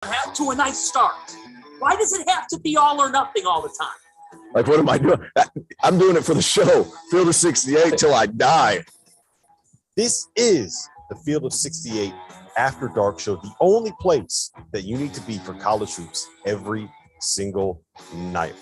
Have to a nice start. Why does it have to be all or nothing all the time? Like, what am I doing? I'm doing it for the show. Field of 68 till I die. This is the Field of 68 After Dark show, the only place that you need to be for college hoops every single night.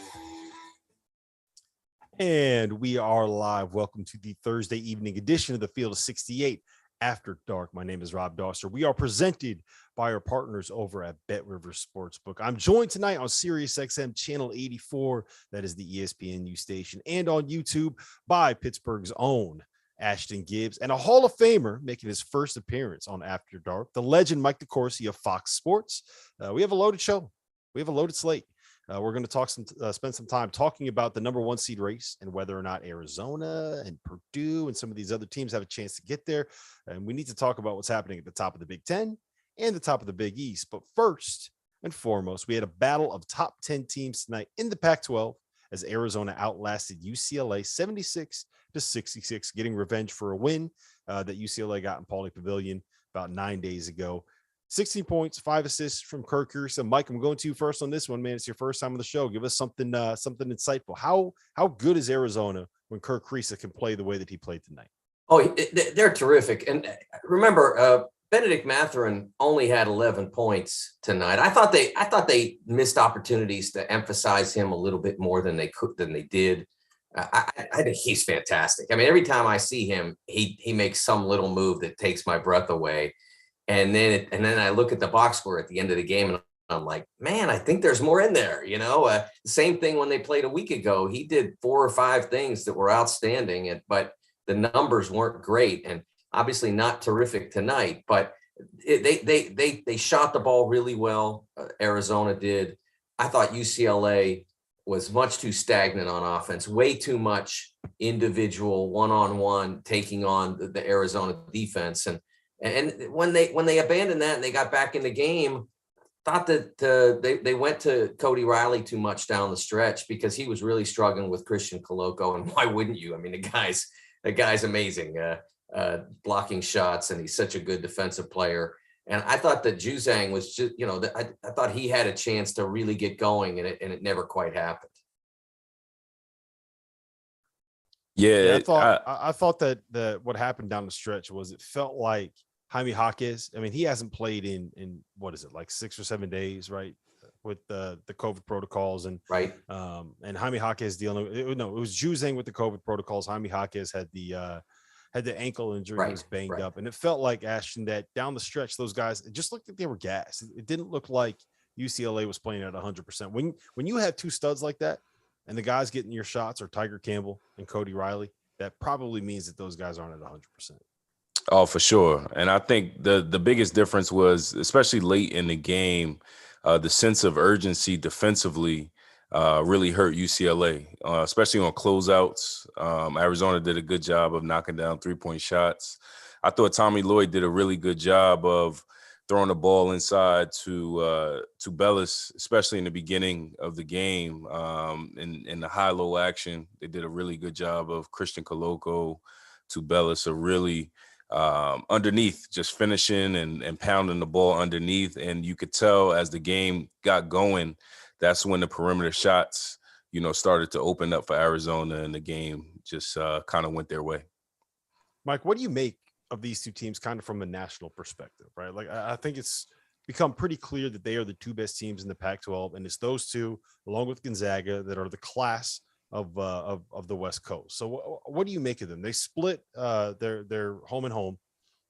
And we are live. Welcome to the Thursday evening edition of the Field of 68 After Dark. My name is Rob Dauster. We are presented by our partners over at Bet River Sportsbook. I'm joined tonight on SiriusXM Channel 84, that is the ESPNU station, and on YouTube by Pittsburgh's own Ashton Gibbs, and a Hall of Famer making his first appearance on After Dark, the legend Mike DeCourcy of Fox Sports. We have a loaded show. We have a loaded slate. We're going to spend some time talking about the number 1 seed race and whether or not Arizona and Purdue and some of these other teams have a chance to get there. And we need to talk about what's happening at the top of the Big Ten and the top of the Big East. But first and foremost, we had a battle of top 10 teams tonight in the Pac-12 as Arizona outlasted UCLA 76-66, getting revenge for a win that UCLA got in Pauley Pavilion about 9 days ago. 16 points, 5 assists from Kirk Curry. Mike, I'm going to you first on this one, man. It's your first time on the show. Give us something insightful. How good is Arizona when Kirk Curry can play the way that he played tonight? Oh, they're terrific. And remember, Benedict Mathurin only had 11 points tonight. I thought they missed opportunities to emphasize him a little bit more than they did. I think he's fantastic. I mean, every time I see him, he makes some little move that takes my breath away. And then I look at the box score at the end of the game and I'm like, man, I think there's more in there. You know, same thing when they played a week ago. He did 4 or 5 things that were outstanding, but the numbers weren't great. And obviously not terrific tonight, but they shot the ball really well. Arizona did. I thought UCLA was much too stagnant on offense, way too much individual one-on-one taking on the Arizona defense. And when they abandoned that and they got back in the game, thought that they went to Cody Riley too much down the stretch because he was really struggling with Christian Coloco. And why wouldn't you? I mean, the guy's amazing. Blocking shots, and he's such a good defensive player. And I thought that Juzang was just, I thought he had a chance to really get going, and it never quite happened. Yeah, I thought that what happened down the stretch was it felt like Jaime Jaquez. I mean, he hasn't played in what is it, like 6 or 7 days, right? With the COVID protocols and right. And Jaime Jaquez dealing. It was Juzang with the COVID protocols. Jaime Jaquez had the ankle injury, right, was banged up. And it felt like, Ashton, that down the stretch, those guys, it just looked like they were gassed. It didn't look like UCLA was playing at 100%. When you have 2 studs like that and the guys getting your shots are Tiger Campbell and Cody Riley, that probably means that those guys aren't at 100%. Oh, for sure. And I think the biggest difference was, especially late in the game, the sense of urgency defensively really hurt UCLA, especially on closeouts. Arizona did a good job of knocking down 3-point shots. I thought Tommy Lloyd did a really good job of throwing the ball inside to Bellis, especially in the beginning of the game. In the high-low action, they did a really good job of Christian Coloco to Bellis, so really underneath, just finishing and pounding the ball underneath. And you could tell as the game got going, that's when the perimeter shots, started to open up for Arizona, and the game just kind of went their way. Mike, what do you make of these 2 teams kind of from a national perspective, right? Like, I think it's become pretty clear that they are the 2 best teams in the Pac-12, and it's those 2, along with Gonzaga, that are the class of the West Coast. So what do you make of them? They split their home and home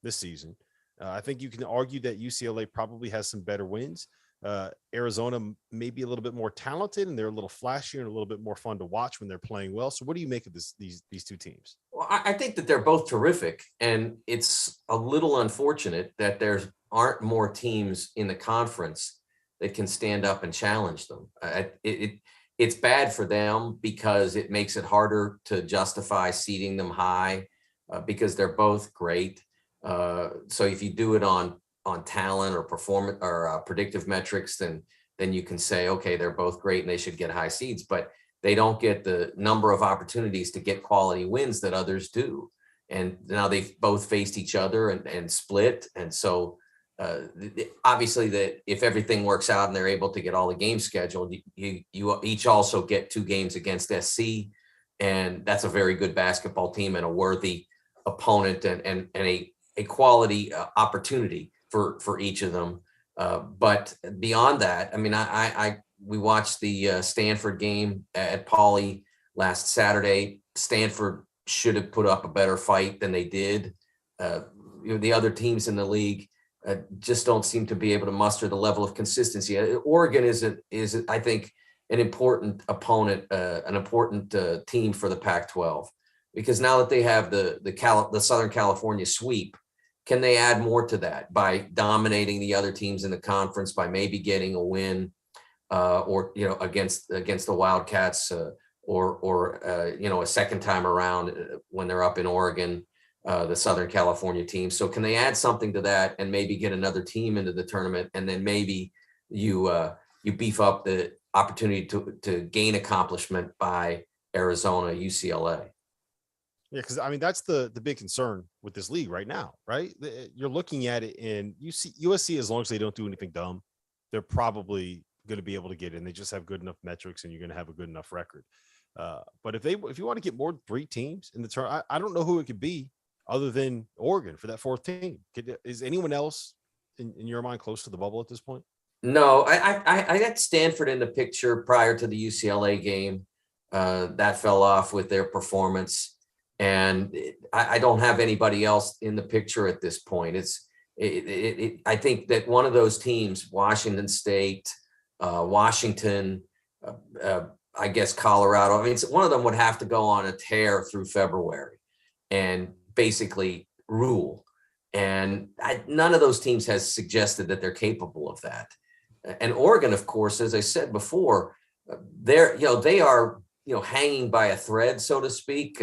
this season. I think you can argue that UCLA probably has some better wins. Arizona may be a little bit more talented, and they're a little flashier and a little bit more fun to watch when they're playing well. So what do you make of these 2 teams? Well, I think that they're both terrific, and it's a little unfortunate that there aren't more teams in the conference that can stand up and challenge them. It's bad for them because it makes it harder to justify seeding them high because they're both great. So if you do it on talent or performance or predictive metrics, then you can say, okay, they're both great and they should get high seeds, but they don't get the number of opportunities to get quality wins that others do. And now they've both faced each other and split. And so obviously that if everything works out and they're able to get all the games scheduled, you each also get 2 games against SC, and that's a very good basketball team and a worthy opponent and a quality opportunity for each of them. But beyond that, I mean, we watched the Stanford game at Pauley last Saturday. Stanford should have put up a better fight than they did. The other teams in the league just don't seem to be able to muster the level of consistency. Oregon is I think an important opponent, an important team for the Pac-12, because now that they have the Southern California sweep, can they add more to that by dominating the other teams in the conference, by maybe getting a win or against the Wildcats or a second time around when they're up in Oregon, the Southern California team. So can they add something to that and maybe get another team into the tournament, and then maybe you beef up the opportunity to gain accomplishment by Arizona, UCLA? Yeah, because I mean that's the big concern with this league right now, right? You're looking at it, and USC, as long as they don't do anything dumb, they're probably going to be able to get in. They just have good enough metrics, and you're going to have a good enough record. But if you want to get more than 3 teams in the tournament, I don't know who it could be other than Oregon for that 4th team. Is anyone else in your mind close to the bubble at this point? No, I got Stanford in the picture prior to the UCLA game. That fell off with their performance. And I don't have anybody else in the picture at this point. I think that one of those teams, Washington State, Washington, I guess Colorado, I mean, one of them would have to go on a tear through February and basically rule. And none of those teams has suggested that they're capable of that. And Oregon, of course, as I said before, they are hanging by a thread, so to speak.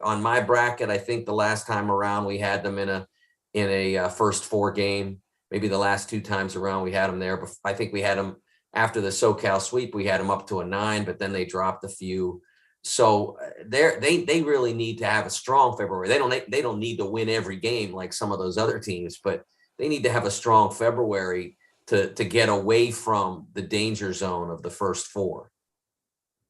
On my bracket, I think the last time around we had them in a first 4 game. Maybe the last 2 times around we had them there. But I think we had them after the SoCal sweep. We had them up to a 9, but then they dropped a few. So they really need to have a strong February. They don't need to win every game like some of those other teams, but they need to have a strong February to get away from the danger zone of the first 4.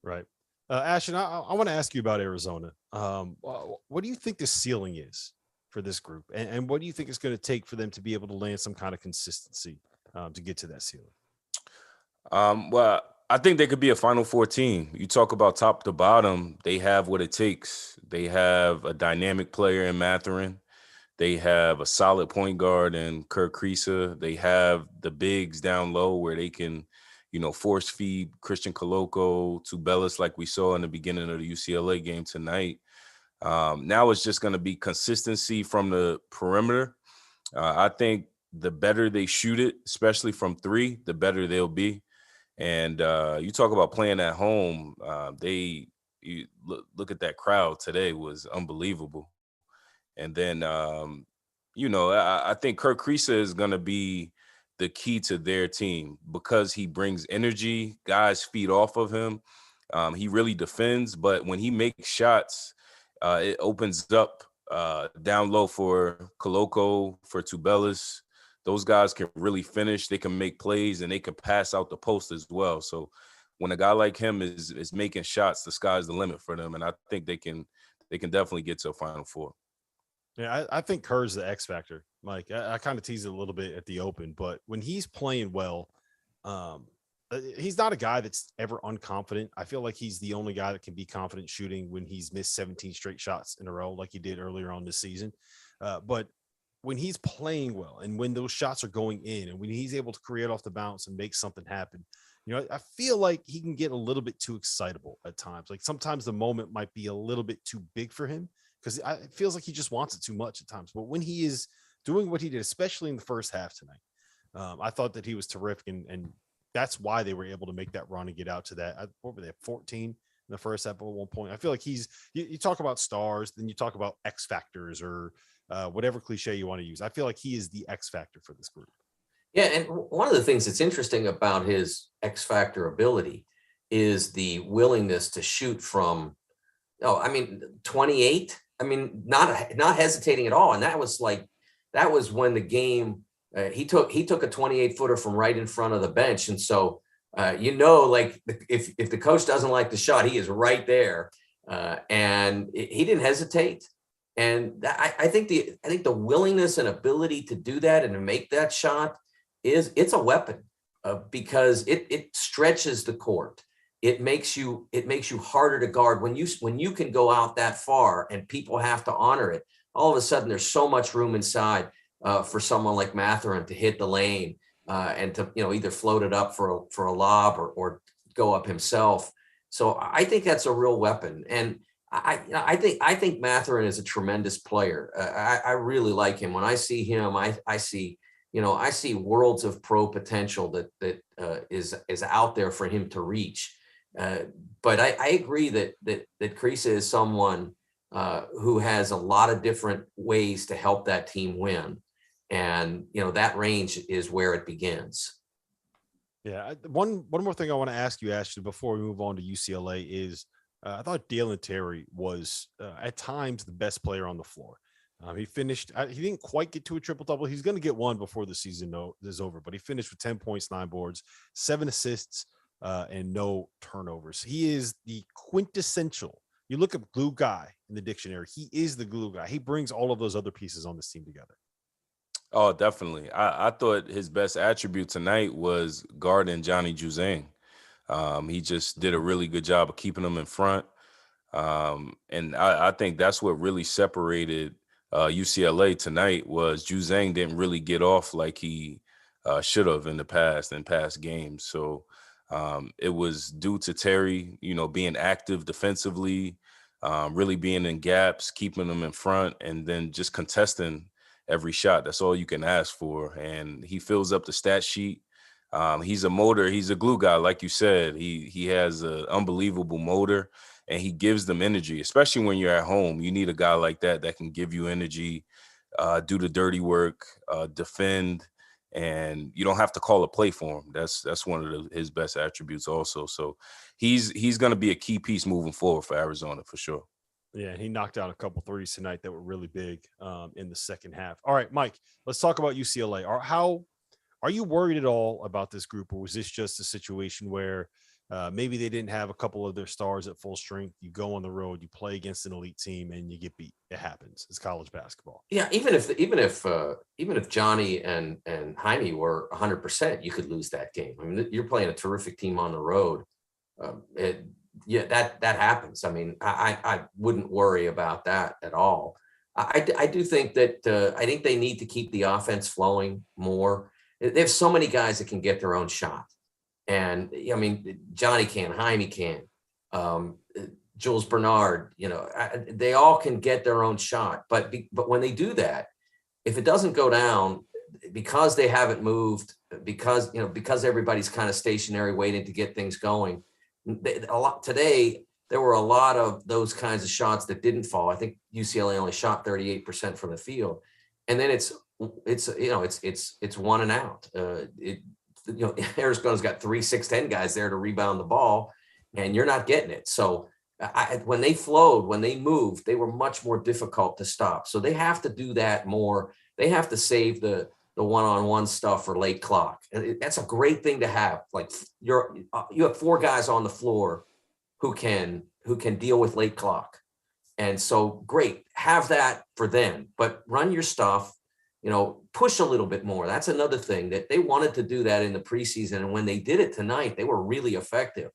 Right. Ashton, I want to ask you about Arizona. What do you think the ceiling is for this group? And what do you think it's going to take for them to be able to land some kind of consistency to get to that ceiling? Well, I think they could be a Final Four team. You talk about top to bottom, they have what it takes. They have a dynamic player in Mathurin. They have a solid point guard in Kirk Kriisa. They have the bigs down low where they can force feed Christian Coloco to Bellis like we saw in the beginning of the UCLA game tonight. Now it's just going to be consistency from the perimeter. I think the better they shoot it, especially from 3, the better they'll be. And you talk about playing at home. You look at that crowd today was unbelievable. And then, I think Kirk Kriisa is going to be the key to their team because he brings energy. Guys feed off of him. He really defends, but when he makes shots, it opens up down low for Coloco, for Tubelis. Those guys can really finish. They can make plays and they can pass out the post as well. So when a guy like him is making shots, the sky's the limit for them. And I think they can definitely get to a Final Four. Yeah, I think Kerr's the X factor, Mike. I kind of teased it a little bit at the open, but when he's playing well, he's not a guy that's ever unconfident. I feel like he's the only guy that can be confident shooting when he's missed 17 straight shots in a row like he did earlier on this season. But when he's playing well and when those shots are going in and when he's able to create off the bounce and make something happen, I feel like he can get a little bit too excitable at times. Like sometimes the moment might be a little bit too big for him because it feels like he just wants it too much at times. But when he is doing what he did, especially in the first half tonight, I thought that he was terrific. And that's why they were able to make that run and get out to that. What were they, 14 in the first half at one point? I feel like you talk about stars, then you talk about X factors or whatever cliche you want to use. I feel like he is the X factor for this group. Yeah, and one of the things that's interesting about his X factor ability is the willingness to shoot from, 28. Not hesitating at all. And that was when the game He took a 28-footer from right in front of the bench. And so, like if the coach doesn't like the shot, he is right there. And he didn't hesitate. And I think the willingness and ability to do that and to make that shot it's a weapon because it stretches the court. It makes you harder to guard when you can go out that far and people have to honor it. All of a sudden, there's so much room inside for someone like Mathurin to hit the lane and to either float it up for a lob or go up himself. So I think that's a real weapon, and I think Mathurin is a tremendous player. I really like him. When I see him, I see worlds of pro potential that is out there for him to reach. But I agree that Kriisa is someone who has a lot of different ways to help that team win. And, that range is where it begins. Yeah. One more thing I want to ask you, Ashton, before we move on to UCLA is I thought Dalen Terry was at times the best player on the floor. He finished, he didn't quite get to a triple-double. He's going to get one before the season is over, but he finished with 10 points, 9 boards, 7 assists, and no turnovers. He is the quintessential. You look up glue guy in the dictionary. He is the glue guy. He brings all of those other pieces on this team together. Oh, definitely. I thought his best attribute tonight was guarding Johnny Juzang. He just did a really good job of keeping him in front. And I think that's what really separated UCLA tonight was Juzang didn't really get off like he should have in past games. So it was due to Terry, being active defensively, really being in gaps, keeping them in front, and then just contesting every shot. That's all you can ask for. And he fills up the stat sheet. He's a motor. He's a glue guy. Like you said, he has an unbelievable motor and he gives them energy, especially when you're at home. You need a guy like that can give you energy, do the dirty work, defend, and you don't have to call a play for him. That's one of his best attributes also. So he's going to be a key piece moving forward for Arizona for sure. Yeah, he knocked out a couple threes tonight that were really big in the second half. All right, Mike, let's talk about UCLA. Are you worried at all about this group, or was this just a situation where maybe they didn't have a couple of their stars at full strength? You go on the road, you play against an elite team, and you get beat. It happens. It's college basketball. Yeah, even if Johnny and Jaime were 100%, you could lose that game. I mean, you're playing a terrific team on the road. That happens. I mean, I wouldn't worry about that at all. I do think that I think they need to keep the offense flowing more. They have so many guys that can get their own shot. And I mean, Johnny can, Jaime can, Jules Bernard, they all can get their own shot. But when they do that, if it doesn't go down, because they haven't moved, because everybody's kind of stationary waiting to get things going, today there were a lot of those kinds of shots that didn't fall. I think UCLA only shot 38% from the field, and then it's 1 and out. Arizona's got 3 6'10" guys there to rebound the ball, and you're not getting it. So when they flowed, when they moved, they were much more difficult to stop. So they have to do that more. They have to save the one-on-one stuff for late clock. And that's a great thing to have. Like you have 4 guys on the floor who can deal with late clock. And so great, have that for them, but run your stuff, push a little bit more. That's another thing that they wanted to do that in the preseason. And when they did it tonight, they were really effective,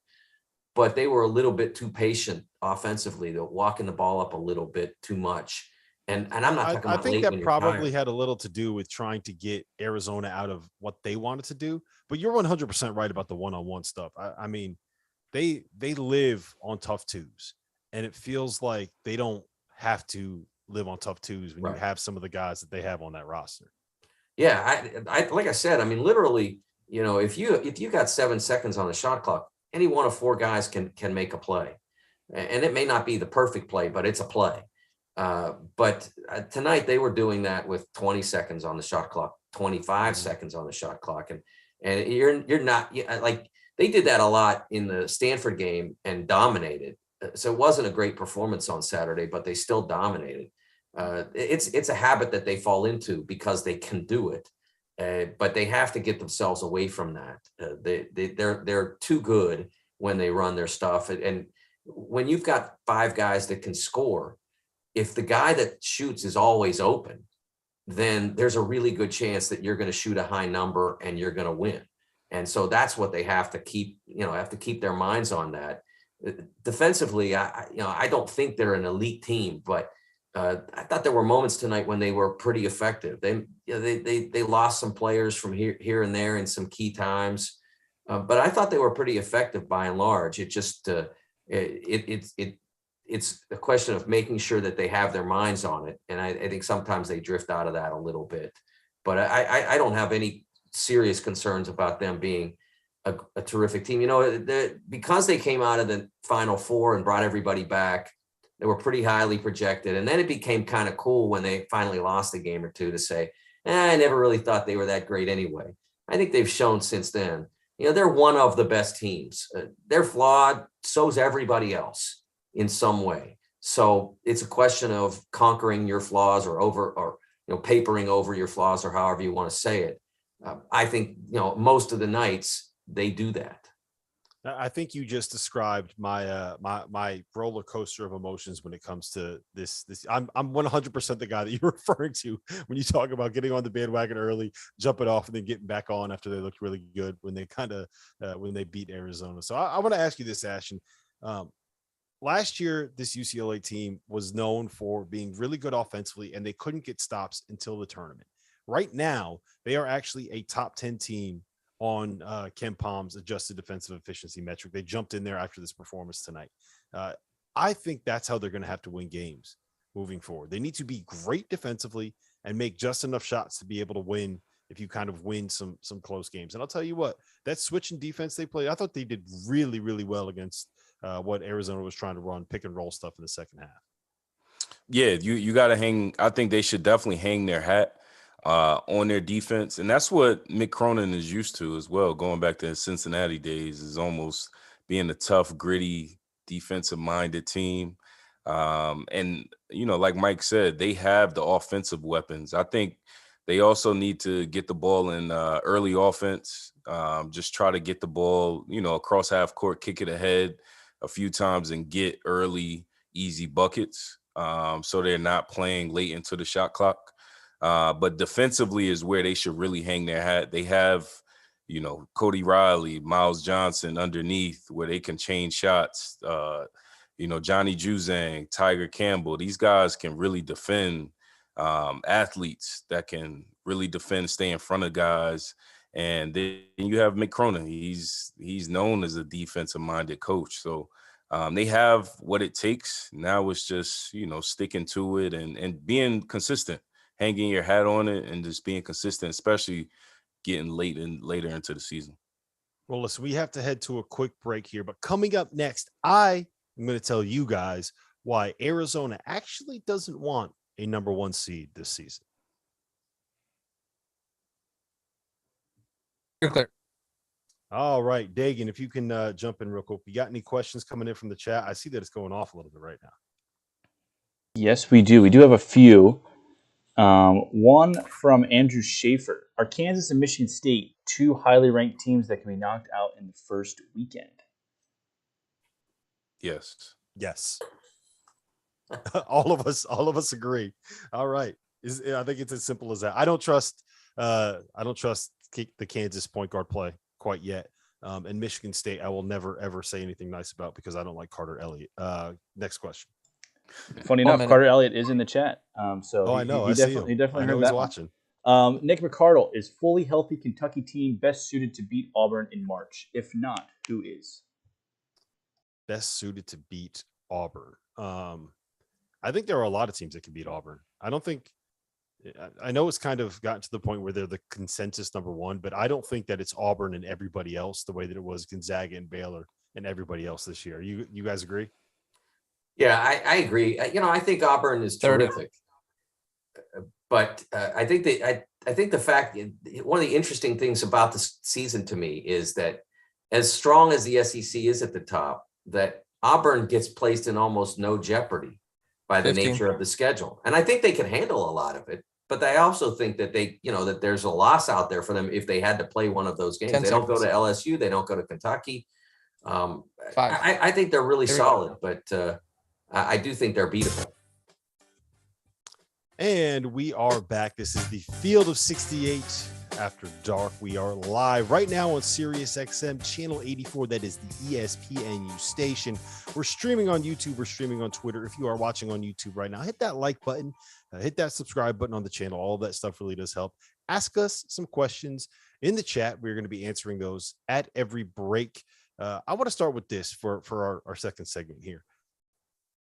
but they were a little bit too patient offensively. They're walking the ball up a little bit too much. And I'm not talking about. I think that probably had a little to do with trying to get Arizona out of what they wanted to do. But you're 100% right about the one-on-one stuff. I mean, they live on tough twos, and it feels like they don't have to live on tough twos when you have some of the guys that they have on that roster. Yeah, I like I said, I mean, literally, if you got 7 seconds on the shot clock, any one of 4 guys can make a play, and it may not be the perfect play, but it's a play. But tonight they were doing that with 20 seconds on the shot clock, 25 seconds on the shot clock. And you're not like they did that a lot in the Stanford game and dominated. So it wasn't a great performance on Saturday, but they still dominated. It's a habit that they fall into because they can do it. but they have to get themselves away from that. They're too good when they run their stuff. And when you've got 5 guys that can score, if the guy that shoots is always open, then there's a really good chance that you're going to shoot a high number and you're going to win. And so that's what they have to keep, have to keep their minds on that. Defensively, I don't think they're an elite team, but I thought there were moments tonight when they were pretty effective. They lost some players from here and there in some key times, but I thought they were pretty effective by and large. It just it's a question of making sure that they have their minds on it, and I think sometimes they drift out of that a little bit. But I don't have any serious concerns about them being a terrific team. Because they came out of the Final Four and brought everybody back, they were pretty highly projected. And then it became kind of cool when they finally lost a game or two to say, I never really thought they were that great anyway. I think they've shown since then, they're one of the best teams. They're flawed. So's everybody else in some way. So it's a question of conquering your flaws or papering over your flaws, or however you want to say it. I think, most of the nights they do that. I think you just described my my roller coaster of emotions when it comes to this. I'm 100% the guy that you're referring to when you talk about getting on the bandwagon early, jumping off, and then getting back on after they looked really good when they when they beat Arizona. So I want to ask you this, Ashton. Last year, this UCLA team was known for being really good offensively, and they couldn't get stops until the tournament. Right now, they are actually a top 10 team on Ken Palm's adjusted defensive efficiency metric. They jumped in there after this performance tonight. I think that's how they're going to have to win games moving forward. They need to be great defensively and make just enough shots to be able to win if you kind of win some close games. And I'll tell you what, that switching defense they played, I thought they did really, really well against what Arizona was trying to run, pick and roll stuff in the second half. Yeah, you got to hang. I think they should definitely hang their hat on their defense. And that's what Mick Cronin is used to as well. Going back to his Cincinnati days, is almost being a tough, gritty, defensive-minded team. And, like Mike said, they have the offensive weapons. I think they also need to get the ball in early offense, just try to get the ball, across half court, kick it ahead a few times and get early, easy buckets, so they're not playing late into the shot clock. But defensively is where they should really hang their hat. They have, Cody Riley, Miles Johnson underneath where they can change shots. Johnny Juzang, Tiger Campbell. These guys can really defend, athletes that can really defend, stay in front of guys. And then you have Mick Cronin. He's known as a defensive-minded coach. So they have what it takes. Now it's just, sticking to it and being consistent, hanging your hat on it and just being consistent, especially getting later into the season. Well, listen, we have to head to a quick break here, but coming up next, I am going to tell you guys why Arizona actually doesn't want a number 1 seed this season. You're clear. All right, Dagan, if you can jump in real quick. You got any questions coming in from the chat? I see that it's going off a little bit right now. Yes, we do. We do have a few. One from Andrew Schaefer. Are Kansas and Michigan State 2 highly ranked teams that can be knocked out in the first weekend? Yes. all of us agree. All right. I think it's as simple as that. I don't trust the Kansas point guard play quite yet. And Michigan State, I will never, ever say anything nice about because I don't like Carter Elliott. Next question. Funny enough, Carter Elliott is in the chat. I know. He definitely heard he's that watching. Nick McCardle, is fully healthy Kentucky team best suited to beat Auburn in March? If not, who is? Best suited to beat Auburn. I think there are a lot of teams that can beat Auburn. I know it's kind of gotten to the point where they're the consensus number 1, but I don't think that it's Auburn and everybody else the way that it was Gonzaga and Baylor and everybody else this year. You guys agree? Yeah, I agree. I think Auburn is terrific, but I think the fact, one of the interesting things about this season to me is that as strong as the SEC is at the top, that Auburn gets placed in almost no jeopardy by the 15. nature of the schedule. And I think they can handle a lot of it. but I also think that that there's a loss out there for them if they had to play one of those games. 10 They don't go seconds. to LSU. They don't go to Kentucky. 5. I think they're really There we go. solid, but I do think they're beatable. And we are back. This is the Field of 68 after dark. We are live right now on Sirius XM channel 84. That is the ESPNU station. We're streaming on YouTube. We're streaming on Twitter. If you are watching on YouTube right now, hit that like button, hit that subscribe button on the channel. All of that stuff really does help. Ask us some questions in the chat. We're going to be answering those at every break. I want to start with this for our second segment here.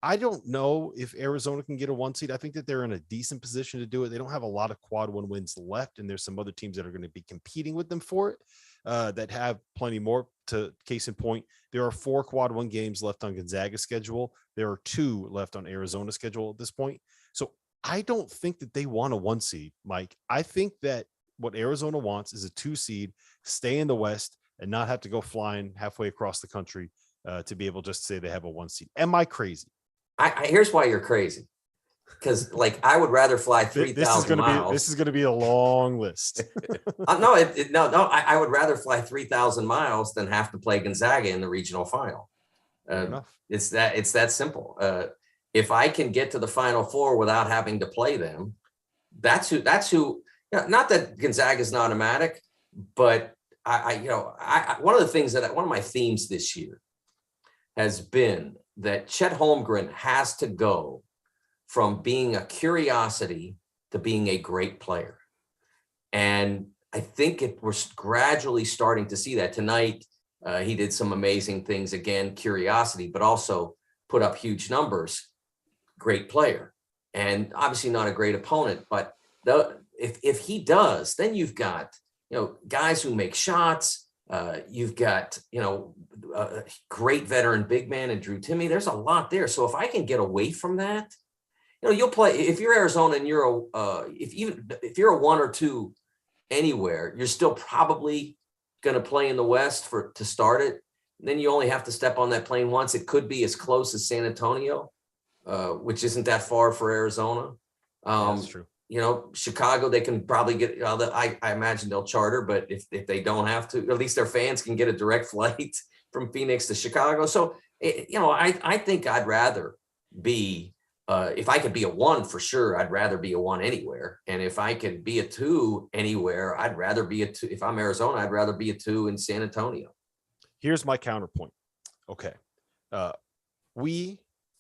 I don't know if Arizona can get a 1 seed. I think that they're in a decent position to do it. They don't have a lot of quad 1 wins left, and there's some other teams that are going to be competing with them for it that have plenty more. To case in point, there are 4 quad 1 games left on Gonzaga's schedule. There are 2 left on Arizona's schedule at this point. So I don't think that they want a 1 seed, Mike. I think that what Arizona wants is a 2 seed, stay in the West, and not have to go flying halfway across the country to be able just to say they have a 1 seed. Am I crazy? Here's why you're crazy. Because I would rather fly 3,000 miles. This is going to be a long list. I would rather fly 3,000 miles than have to play Gonzaga in the regional final. It's that simple. If I can get to the Final Four without having to play them, that's who. Not that Gonzaga is not automatic, but one of my themes this year has been that Chet Holmgren has to go from being a curiosity to being a great player. And I think we're gradually starting to see that. Tonight, he did some amazing things, again, curiosity, but also put up huge numbers. Great player. And obviously not a great opponent, but if he does, then you've got, guys who make shots. You've got, a great veteran big man and Drew Timme. There's a lot there. So if I can get away from that, you'll play. If you're Arizona and you're if you're a 1 or 2 anywhere, you're still probably going to play in the West to start it. And then you only have to step on that plane once. It could be as close as San Antonio, which isn't that far for Arizona. That's true. Chicago, they can probably get, I imagine they'll charter, but if they don't have to, at least their fans can get a direct flight from Phoenix to Chicago. So, I think I'd rather be, if I could be a 1 for sure, I'd rather be a 1 anywhere. And if I could be a 2 anywhere, I'd rather be a 2. If I'm Arizona, I'd rather be a 2 in San Antonio. Here's my counterpoint. Okay. We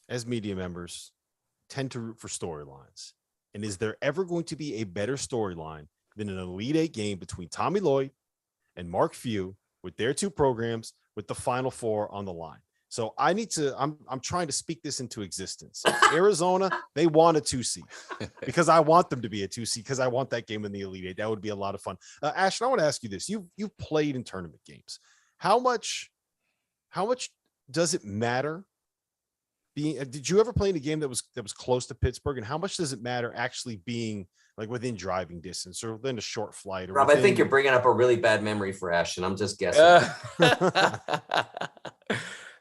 as media members tend to root for storylines. And is there ever going to be a better storyline than an Elite 8 game between Tommy Lloyd and Mark Few with their 2 programs with the Final Four on the line? So I'm trying to speak this into existence. Arizona, they want a 2 seed because I want them to be a 2 seed because I want that game in the Elite 8. That would be a lot of fun. Ashton, I want to ask you this. You've played in tournament games. How much does it matter? Did you ever play in a game that was close to Pittsburgh, and how much does it matter actually being within driving distance or within a short flight? Or Rob, I think you're bringing up a really bad memory for Ashton. I'm just guessing.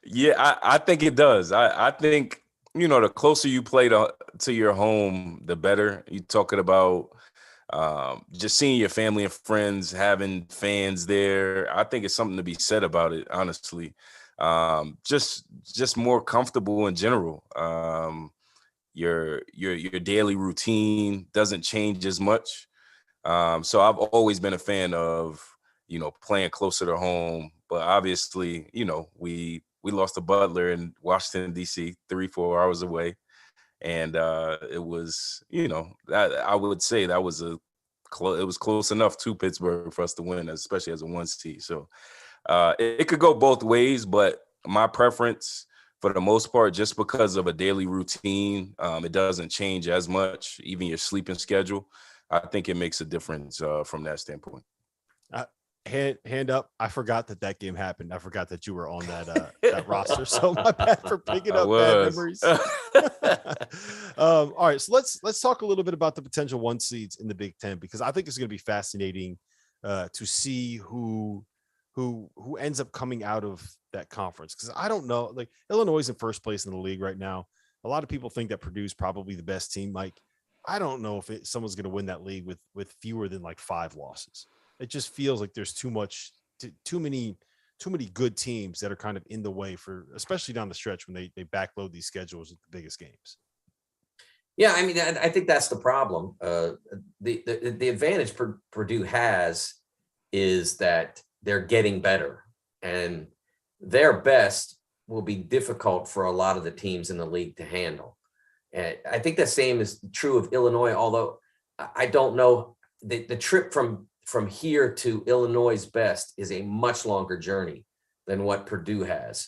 Yeah, I think it does. I think, the closer you play to your home, the better. You're talking about just seeing your family and friends, having fans there. I think it's something to be said about it, honestly. Just more comfortable in general. Your daily routine doesn't change as much. So I've always been a fan of, playing closer to home, but obviously, we lost to Butler in Washington, DC, 3-4 hours away. And it was, I would say that was it was close enough to Pittsburgh for us to win, especially as a 1 seed. So it could go both ways, but my preference for the most part, just because of a daily routine, it doesn't change as much, even your sleeping schedule. I think it makes a difference from that standpoint. Hand up. I forgot that game happened. I forgot that you were on that roster. So my bad for picking up bad memories. All right. So let's talk a little bit about the potential 1 seeds in the Big Ten, because I think it's going to be fascinating to see who ends up coming out of that conference. Because I don't know, Illinois is in first place in the league right now. A lot of people think that Purdue's probably the best team, Mike. I don't know if someone's going to win that league with fewer than like 5 losses. It just feels like there's too many good teams that are kind of in the way for, especially down the stretch when they backload these schedules at the biggest games. Yeah, I mean, I think that's the problem. The advantage Purdue has is that they're getting better, and their best will be difficult for a lot of the teams in the league to handle. And I think the same is true of Illinois, although I don't know. The trip from here to Illinois' best is a much longer journey than what Purdue has.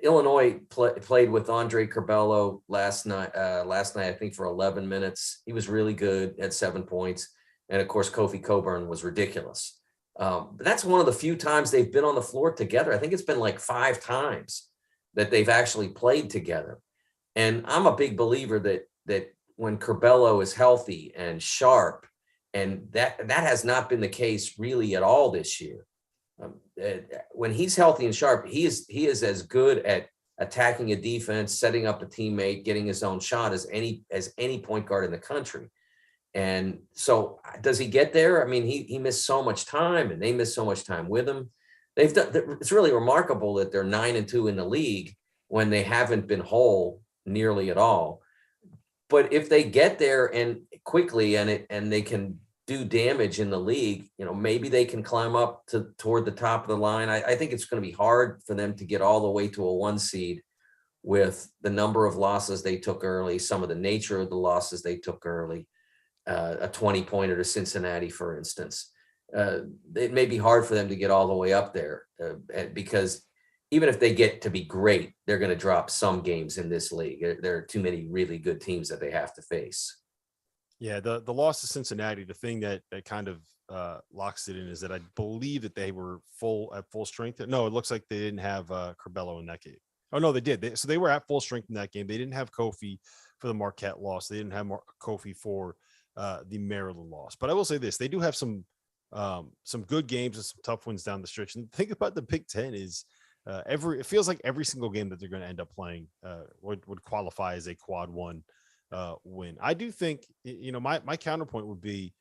Illinois played with Andre Curbelo last night, I think, for 11 minutes. He was really good at 7 points. And of course, Kofi Coburn was ridiculous. But that's one of the few times they've been on the floor together. I think it's been like 5 times that they've actually played together. And I'm a big believer that when Curbelo is healthy and sharp, and that has not been the case really at all this year. When he's healthy and sharp, he is as good at attacking a defense, setting up a teammate, getting his own shot as any point guard in the country. And so does he get there? I mean, he missed so much time, and they missed so much time with him. It's really remarkable that they're 9-2 in the league when they haven't been whole nearly at all. But if they get there and quickly and they can do damage in the league, maybe they can climb up toward the top of the line. I think it's going to be hard for them to get all the way to a 1 seed with the number of losses they took early, some of the nature of the losses they took early, a 20-pointer to Cincinnati, for instance. It may be hard for them to get all the way up there because even if they get to be great, they're going to drop some games in this league. There are too many really good teams that they have to face. Yeah, the loss to Cincinnati, the thing that kind of locks it in is that I believe that they were at full strength. No, it looks like they didn't have Curbelo in that game. Oh, no, they did. So they were at full strength in that game. They didn't have Kofi for the Marquette loss. They didn't have Kofi for the Maryland loss. But I will say this, they do have some good games and some tough wins down the stretch. And the thing about the Big Ten is it feels like every single game that they're going to end up playing would qualify as a quad 1 win. I do think, my counterpoint would be,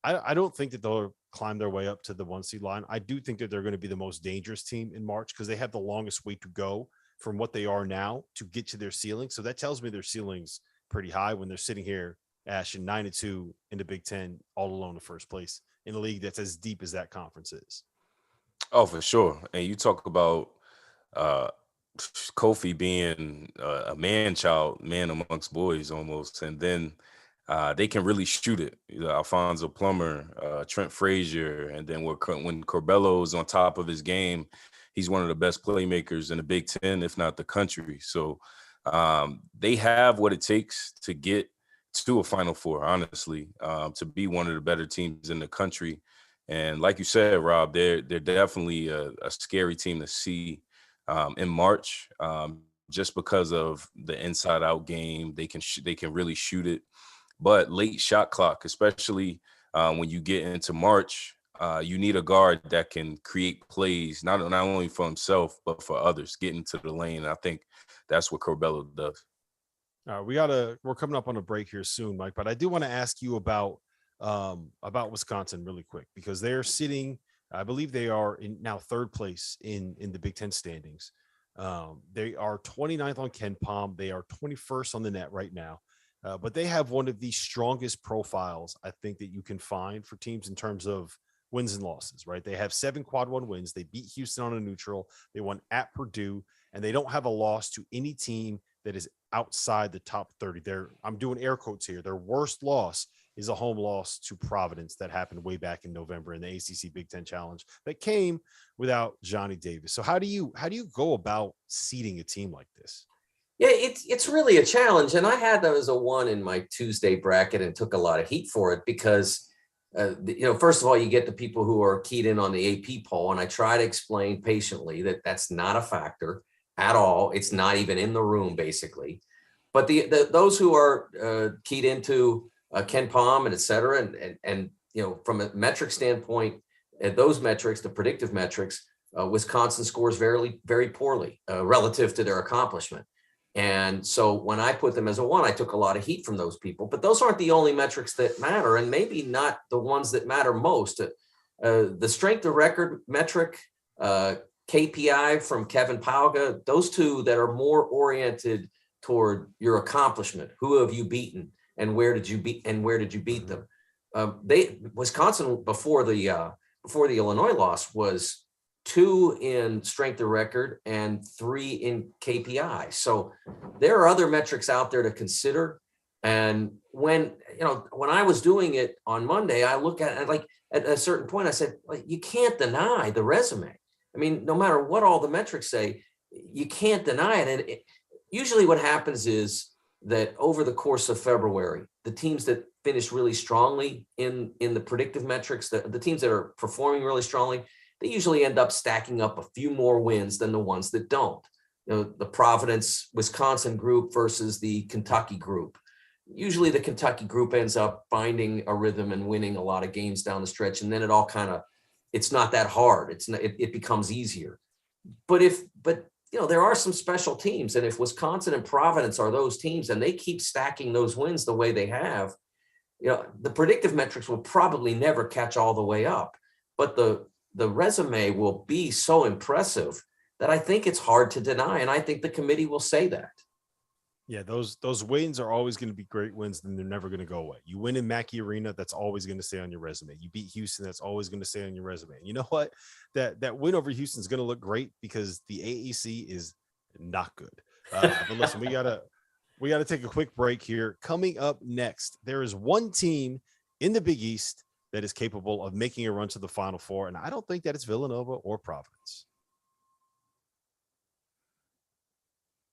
I don't think that they'll climb their way up to the 1 seed line. I do think that they're going to be the most dangerous team in March because they have the longest way to go from what they are now to get to their ceiling. So that tells me their ceiling's pretty high when they're sitting here, Ashton, 9-2 in the Big Ten, all alone in first place in a league that's as deep as that conference is. Oh, for sure. And you talk about Kofi being a man amongst boys almost, and then they can really shoot it. Alfonso Plummer, Trent Frazier, and then when Corbelo's on top of his game, he's one of the best playmakers in the Big Ten, if not the country. So they have what it takes to get to a Final Four, honestly, to be one of the better teams in the country. And like you said, Rob, they're definitely a scary team to see in March, just because of the inside-out game. They can really shoot it, but late shot clock, especially when you get into March, you need a guard that can create plays not only for himself but for others, get into the lane. And I think that's what Curbelo does. We're coming up on a break here soon, Mike, but I do want to ask you about Wisconsin really quick, because they're sitting, I believe they are in now 3rd place in the Big Ten standings. They are 29th on KenPom. They are 21st on the net right now. But they have one of the strongest profiles, I think, that you can find for teams in terms of wins and losses, right? They have 7 quad 1 wins. They beat Houston on a neutral. They won at Purdue, and they don't have a loss to any team that is outside the top 30. I'm doing air quotes here. Their worst loss is a home loss to Providence that happened way back in November in the ACC Big Ten Challenge that came without Johnny Davis. So how do you go about seeding a team like this? Yeah, it's really a challenge. And I had them as a 1 in my Tuesday bracket and took a lot of heat for it because, first of all, you get the people who are keyed in on the AP poll. And I try to explain patiently that that's not a factor at all. It's not even in the room, basically. But those who are keyed into KenPom and et cetera, and from a metric standpoint, those metrics, the predictive metrics, Wisconsin scores very, very poorly relative to their accomplishment. And so when I put them as a 1, I took a lot of heat from those people. But those aren't the only metrics that matter, and maybe not the ones that matter most. The strength of record metric, KPI from Kevin Pauga, those two that are more oriented toward your accomplishment. Who have you beaten, and where did you beat them? Wisconsin before the Illinois loss was 2 in strength of record and 3 in KPI. So there are other metrics out there to consider. And when I was doing it on Monday, I look at it, like at a certain point, I said, like, you can't deny the resume. I mean, no matter what all the metrics say, you can't deny it. And usually what happens is that over the course of February, the teams that finish really strongly in the predictive metrics, the teams that are performing really strongly, they usually end up stacking up a few more wins than the ones that don't. The Providence, Wisconsin group versus the Kentucky group. Usually the Kentucky group ends up finding a rhythm and winning a lot of games down the stretch. And then it all it's not that hard. It becomes easier. But there are some special teams. And if Wisconsin and Providence are those teams and they keep stacking those wins the way they have, the predictive metrics will probably never catch all the way up. But the resume will be so impressive that I think it's hard to deny. And I think the committee will say that. Yeah, those wins are always going to be great wins, and they're never going to go away. You win in Mackey Arena, that's always going to stay on your resume. You beat Houston, that's always going to stay on your resume. And you know what? That win over Houston is going to look great because the AAC is not good. But listen, we gotta take a quick break here. Coming up next, there is one team in the Big East that is capable of making a run to the Final Four, and I don't think that it's Villanova or Providence.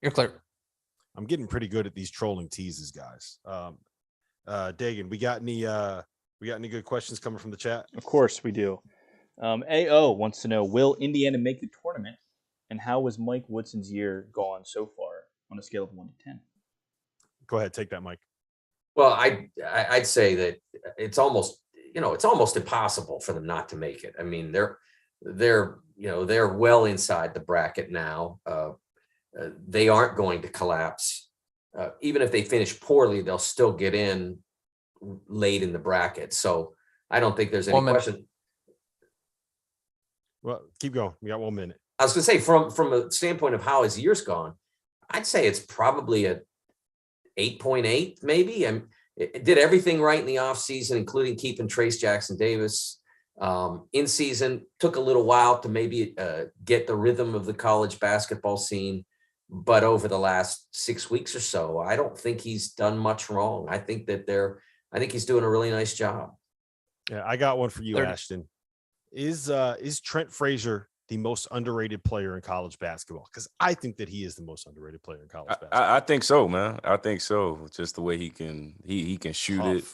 You're clear. I'm getting pretty good at these trolling teases, guys. Dagan, we got any good questions coming from the chat? Of course we do. AO wants to know, will Indiana make the tournament? And how was Mike Woodson's year gone so far on a scale of 1 to 10? Go ahead, take that, Mike. Well, I'd say that it's almost impossible for them not to make it. I mean, they're well inside the bracket now. They aren't going to collapse. Even if they finish poorly, they'll still get in late in the bracket. So I don't think there's any question. Well, keep going. We got 1 minute. I was going to say, from a standpoint of how his year's gone, I'd say it's probably a 8.8, maybe. It did everything right in the offseason, including keeping Trace Jackson Davis. In season, took a little while to maybe get the rhythm of the college basketball scene. But over the last 6 weeks or so, I don't think he's done much wrong. I think he's doing a really nice job. Yeah, I got one for you, Ashton. Is Trent Frazier the most underrated player in college basketball? Because I think that he is the most underrated player in college basketball. I think so, man. I think so. Just the way he can shoot Tough. it.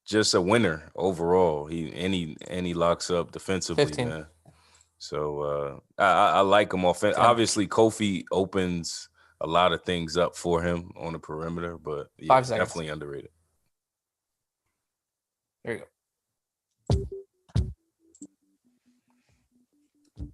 Just a winner overall. He locks up defensively, 15. man. So I like him offensively. Obviously, Kofi opens a lot of things up for him on the perimeter, but yeah, 5 seconds. definitely underrated. There you go.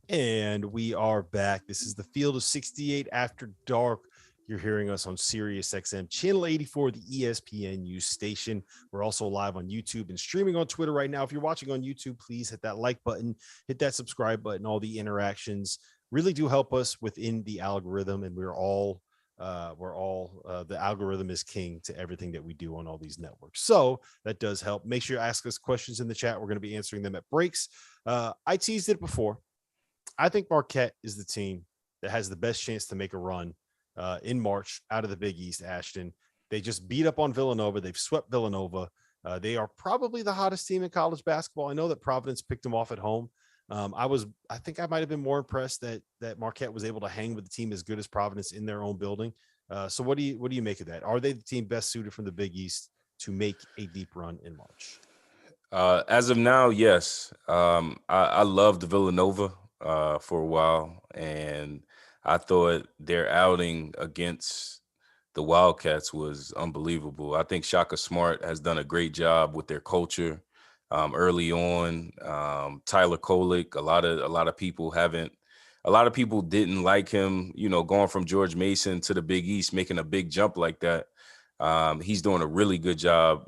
And we are back. This is the Field of 68 After Dark. You're hearing us on Sirius XM, Channel 84, the ESPNU station. We're also live on YouTube and streaming on Twitter right now. If you're watching on YouTube, please hit that like button, hit that subscribe button. All the interactions really do help us within the algorithm, and we're all the algorithm is king to everything that we do on all these networks. So that does help. Make sure you ask us questions in the chat. We're going to be answering them at breaks. I teased it before. I think Marquette is the team that has the best chance to make a run in March out of the Big East. Ashton, they just beat up on Villanova. They've swept Villanova. They are probably the hottest team in college basketball. I know that Providence picked them off at home. I think I might have been more impressed that Marquette was able to hang with the team as good as Providence in their own building. So what do you make of that? Are they the team best suited from the Big East to make a deep run in March? As of now, yes. I loved Villanova for a while, and I thought their outing against the Wildcats was unbelievable. I think Shaka Smart has done a great job with their culture early on. Tyler Kolek, a lot of people haven't a lot of people didn't like him, going from George Mason to the Big East, making a big jump like that. He's doing a really good job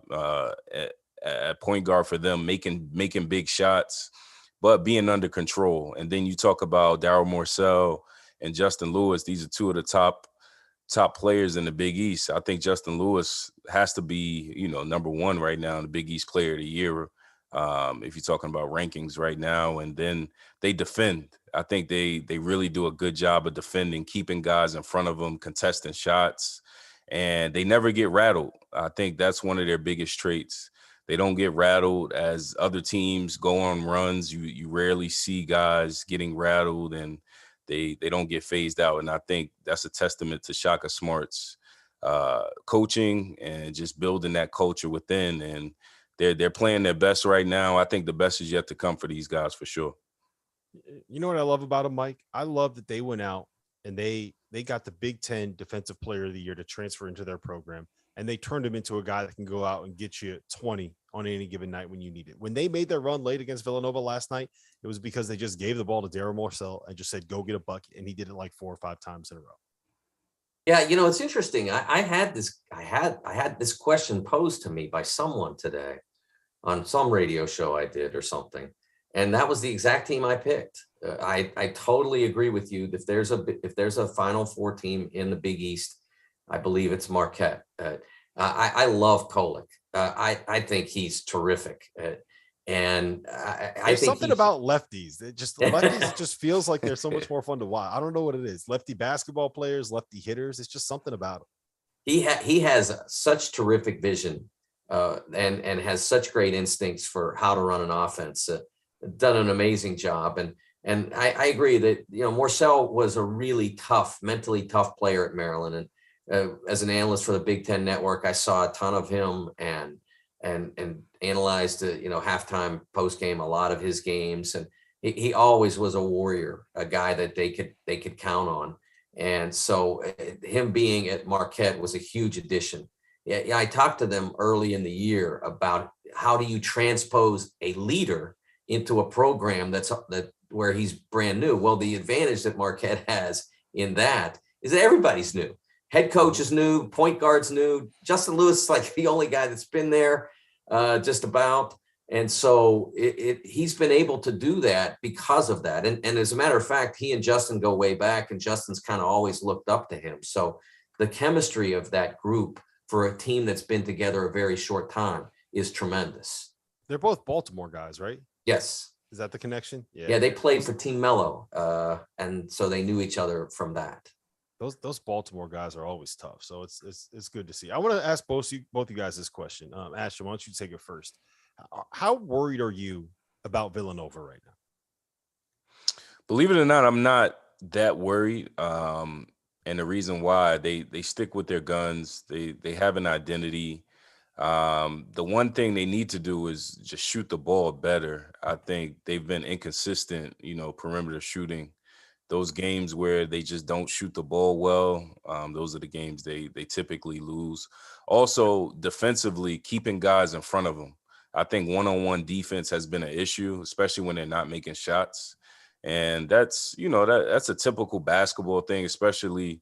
at point guard for them, making big shots, but being under control. And then you talk about Darryl Morcell and Justin Lewis. These are two of the top players in the Big East. I think Justin Lewis has to be, number one right now in the Big East Player of the Year. If you're talking about rankings right now, and then they defend. I think they really do a good job of defending, keeping guys in front of them, contesting shots, and they never get rattled. I think that's one of their biggest traits. They don't get rattled. As other teams go on runs, you rarely see guys getting rattled, and they don't get phased out. And I think that's a testament to Shaka Smart's coaching and just building that culture within. And they're playing their best right now. I think the best is yet to come for these guys for sure. You know what I love about them, Mike? I love that they went out and they got the Big Ten Defensive Player of the Year to transfer into their program, and they turned him into a guy that can go out and get you 20 on any given night when you need it. When they made their run late against Villanova last night, it was because they just gave the ball to Darryl Morcell and just said, go get a bucket, and he did it like 4 or 5 times in a row. Yeah, it's interesting. I had this question posed to me by someone today on some radio show I did or something, and that was the exact team I picked. I totally agree with you. If there's a Final Four team in the Big East, I believe it's Marquette. I love Kolek. I think he's terrific. And I There's think something about lefties. Lefties just feels like they're so much more fun to watch. I don't know what it is. Lefty basketball players, lefty hitters. It's just something about him. He has such terrific vision and has such great instincts for how to run an offense. Done an amazing job. And I agree that, Morcell was a really mentally tough player at Maryland. And as an analyst for the Big Ten Network, I saw a ton of him and analyzed, halftime, post game, a lot of his games. And he always was a warrior, a guy that they could count on. And so him being at Marquette was a huge addition. Yeah, I talked to them early in the year about how do you transpose a leader into a program that where he's brand new. Well, the advantage that Marquette has in that is that everybody's new. Head coach is new, point guard's new. Justin Lewis is like the only guy that's been there just about. And so he's been able to do that because of that. And as a matter of fact, he and Justin go way back, and Justin's kind of always looked up to him. So the chemistry of that group for a team that's been together a very short time is tremendous. They're both Baltimore guys, right? Yes. Is that the connection? Yeah, they played for Team Mello, and so they knew each other from that. Those Baltimore guys are always tough, so it's good to see. I want to ask both you guys this question. Ashton, why don't you take it first? How worried are you about Villanova right now? Believe it or not, I'm not that worried. And the reason why, they stick with their guns. They have an identity. The one thing they need to do is just shoot the ball better. I think they've been inconsistent, perimeter shooting. Those games where they just don't shoot the ball well, those are the games they typically lose. Also, defensively, keeping guys in front of them. I think one-on-one defense has been an issue, especially when they're not making shots. And that's, that's a typical basketball thing, especially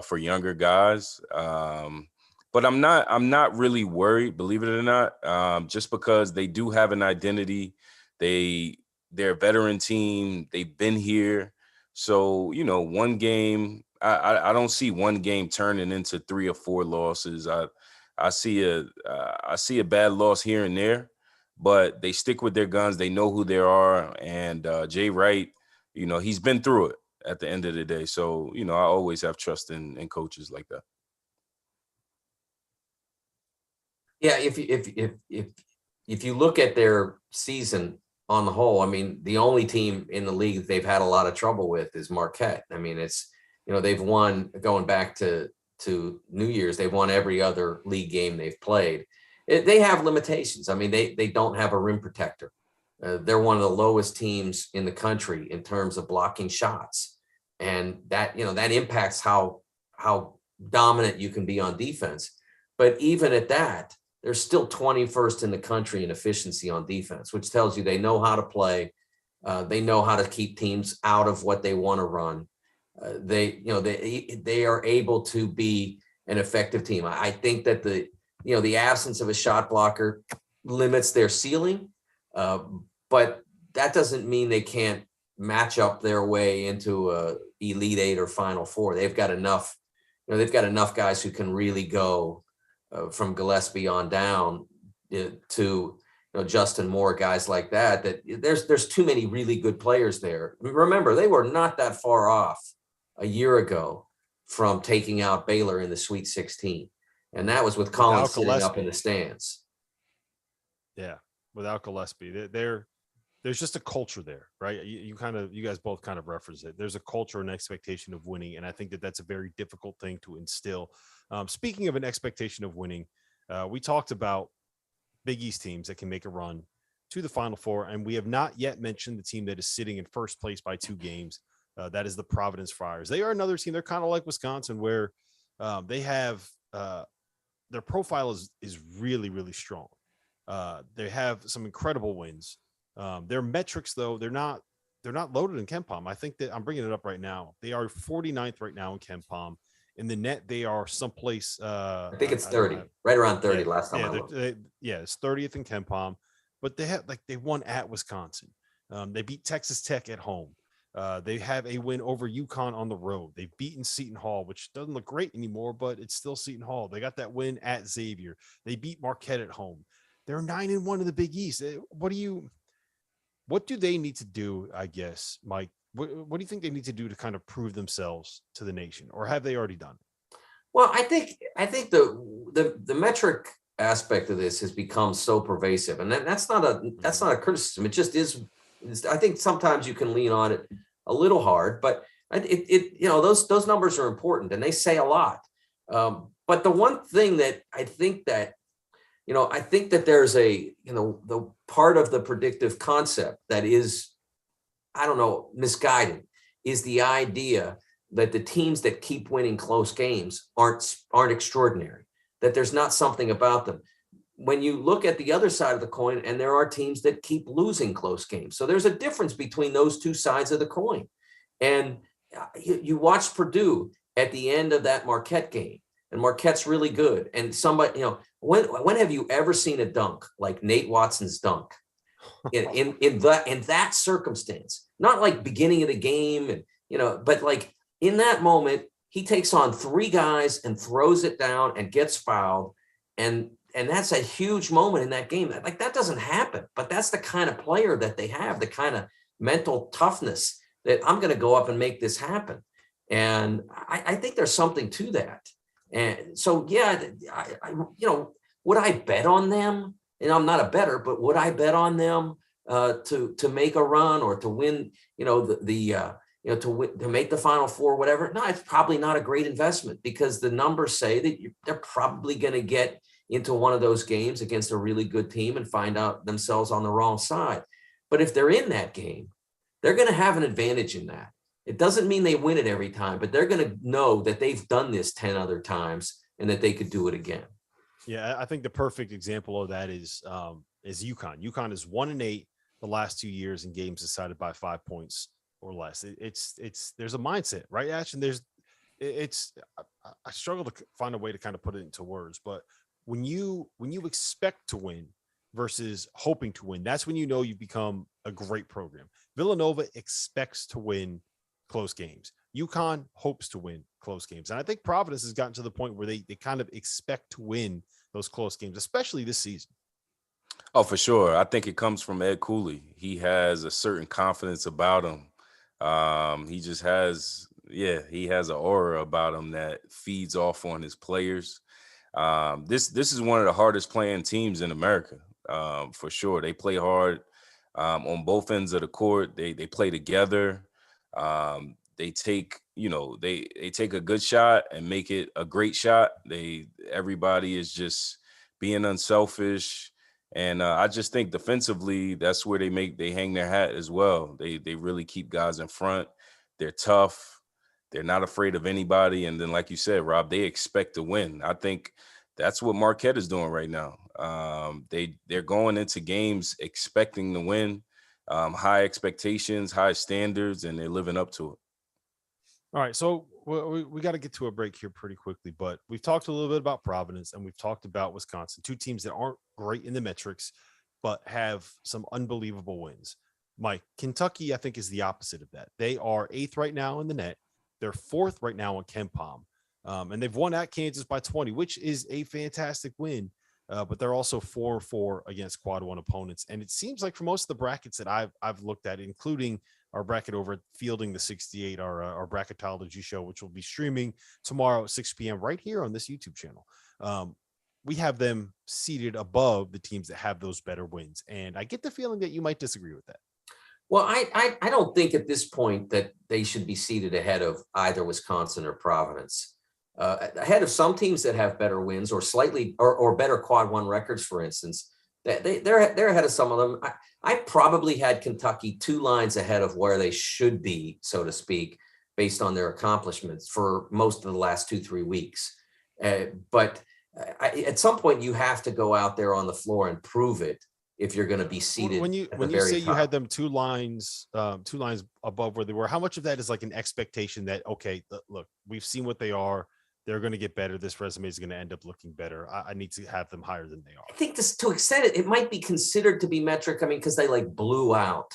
for younger guys. But I'm not really worried, believe it or not, just because they do have an identity. They're a veteran team. They've been here. So, one game, I don't see one game turning into 3 or 4 losses. I see a bad loss here and there, but they stick with their guns. They know who they are. And Jay Wright, he's been through it at the end of the day. So, I always have trust in coaches like that. Yeah, if you look at their season on the whole, I mean, the only team in the league that they've had a lot of trouble with is Marquette. I mean, it's, they've won, going back to New Year's, they've won every other league game they've played. They have limitations. I mean, they don't have a rim protector. They're one of the lowest teams in the country in terms of blocking shots. And that, that impacts how dominant you can be on defense. But even at that, they're still 21st in the country in efficiency on defense, which tells you they know how to play. They know how to keep teams out of what they want to run. They are able to be an effective team. I think that the absence of a shot blocker limits their ceiling, but that doesn't mean they can't match up their way into a Elite Eight or Final Four. They've got enough. They've got enough guys who can really go from Gillespie on down to Justin Moore, guys like that. That there's too many really good players there. Remember, they were not that far off a year ago from taking out Baylor in the Sweet 16, and that was with Collins sitting up in the stands. Yeah, without Gillespie, there's just a culture there, right? You guys both kind of reference it. There's a culture and expectation of winning, and I think that's a very difficult thing to instill. Speaking of an expectation of winning, we talked about Big East teams that can make a run to the Final Four, and we have not yet mentioned the team that is sitting in first place by 2 games. That is the Providence Friars. They are another team. They're kind of like Wisconsin, where they have their profile is really, really strong. They have some incredible wins. Their metrics, though, they're not loaded in KenPom. I think that I'm bringing it up right now. They are 49th right now in KenPom. In the net, they are someplace. I think it's 30, right around 30 last time I looked. It's 30th in KenPom, but they won at Wisconsin. They beat Texas Tech at home. They have a win over UConn on the road. They've beaten Seton Hall, which doesn't look great anymore, but it's still Seton Hall. They got that win at Xavier. They beat Marquette at home. They're 9-1 in the Big East. What do they need to do, I guess, Mike? What do you think they need to do to kind of prove themselves to the nation, or have they already done it? Well, I think the metric aspect of this has become so pervasive, and that's not a criticism. It just is. I think sometimes you can lean on it a little hard, but those numbers are important and they say a lot. But the one thing that I think that there's the part of the predictive concept that is, misguided, is the idea that the teams that keep winning close games aren't extraordinary, that there's not something about them. When you look at the other side of the coin, and there are teams that keep losing close games. So there's a difference between those two sides of the coin. And you watch Purdue at the end of that Marquette game, and Marquette's really good. And somebody, when have you ever seen a dunk like Nate Watson's dunk in that circumstance? Not like beginning of the game, and but like in that moment, he takes on 3 guys and throws it down and gets fouled, and that's a huge moment in that game. Like, that doesn't happen, but that's the kind of player that they have, the kind of mental toughness that I'm going to go up and make this happen. And I think there's something to that. And so, yeah, would I bet on them? And I'm not a bettor, but would I bet on them to make a run or to win, to make the Final Four, whatever? No, it's probably not a great investment, because the numbers say that they're probably going to get into one of those games against a really good team and find out themselves on the wrong side. But if they're in that game, they're going to have an advantage in that. It doesn't mean they win it every time, but they're going to know that they've done this 10 other times and that they could do it again. Yeah, I think the perfect example of that is UConn. UConn is 1-8 the last 2 years in games decided by 5 points or less. It's there's a mindset, right, Ash? And I struggle to find a way to kind of put it into words, but when you expect to win versus hoping to win, that's when you know you become a great program. Villanova expects to win close games. UConn hopes to win close games. And I think Providence has gotten to the point where they kind of expect to win those close games, especially this season. Oh, for sure. I think it comes from Ed Cooley. He has a certain confidence about him. He just has, he has an aura about him that feeds off on his players. This is one of the hardest playing teams in America, for sure. They play hard on both ends of the court. They play together. They take a good shot and make it a great shot. Everybody is just being unselfish. And I just think defensively, that's where they hang their hat as well. They really keep guys in front. They're tough. They're not afraid of anybody. And then, like you said, Rob, they expect to win. I think that's what Marquette is doing right now. They're going into games expecting to win. high expectations, high standards, and they're living up to it. All right, so we got to get to a break here pretty quickly, but we've talked a little bit about Providence and we've talked about Wisconsin, two teams that aren't great in the metrics, but have some unbelievable wins. Mike, Kentucky, I think, is the opposite of that. They are 8th right now in the net. They're 4th right now on KenPom, and they've won at Kansas by 20, which is a fantastic win. But they're also 4-4 against quad one opponents. And it seems like for most of the brackets that I've looked at, including our bracket over at Fielding the 68, our bracketology show, which will be streaming tomorrow at 6 p.m. right here on this YouTube channel. We have them seated above the teams that have those better wins. And I get the feeling that you might disagree with that. Well, I don't think at this point that they should be seated ahead of either Wisconsin or Providence. Ahead of some teams that have better wins or slightly or better quad one records, for instance, they're ahead of some of them. I probably had Kentucky 2 lines ahead of where they should be, so to speak, based on their accomplishments for most of the last 2-3 weeks. But at some point, you have to go out there on the floor and prove it if you're going to be seated. When you say top. You had them 2 lines above where they were, how much of that is like an expectation that, okay, look, we've seen what they are. They're going to get better. This resume is going to end up looking better. I need to have them higher than they are. I think this, to extent it might be considered to be metric. I mean, because they like blew out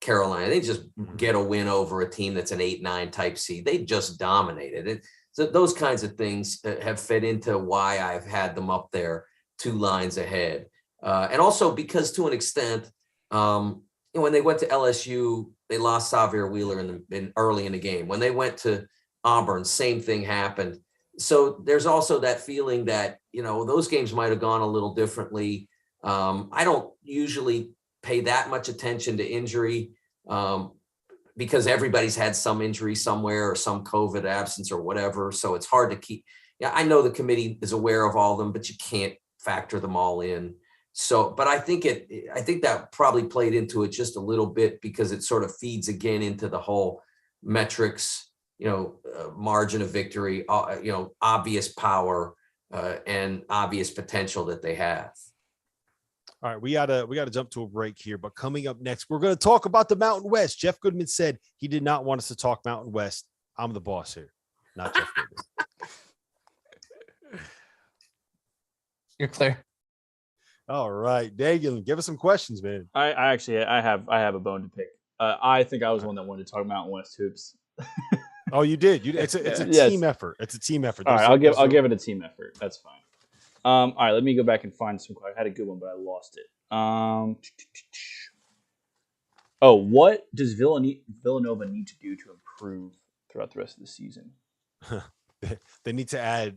Carolina. They just get a win over a team that's an 8-9 type seed. They just dominated it. So those kinds of things have fed into why I've had them up there 2 lines ahead. And also because to an extent, when they went to LSU, they lost Xavier Wheeler early in the game. When they went to Auburn, same thing happened. So there's also that feeling that, those games might have gone a little differently. I don't usually pay that much attention to injury because everybody's had some injury somewhere or some COVID absence or whatever. So it's hard to keep. Yeah, I know the committee is aware of all of them, but you can't factor them all in. So, but I think that probably played into it just a little bit because it sort of feeds again into the whole metrics, margin of victory, obvious power and obvious potential that they have. All right, we gotta jump to a break here, but coming up next, we're going to talk about the Mountain West. Jeff Goodman said he did not want us to talk Mountain West. I'm the boss here, not Jeff Goodman. You're clear. All right, Dagan, give us some questions, man. I have a bone to pick. I think I was the one that wanted to talk Mountain West hoops. Oh, you did. It's a team effort. It's a team effort. All right, I'll give it a team effort. That's fine. All right, let me go back and find some. I had a good one, but I lost it. What does Villanova need to do to improve throughout the rest of the season? They need to add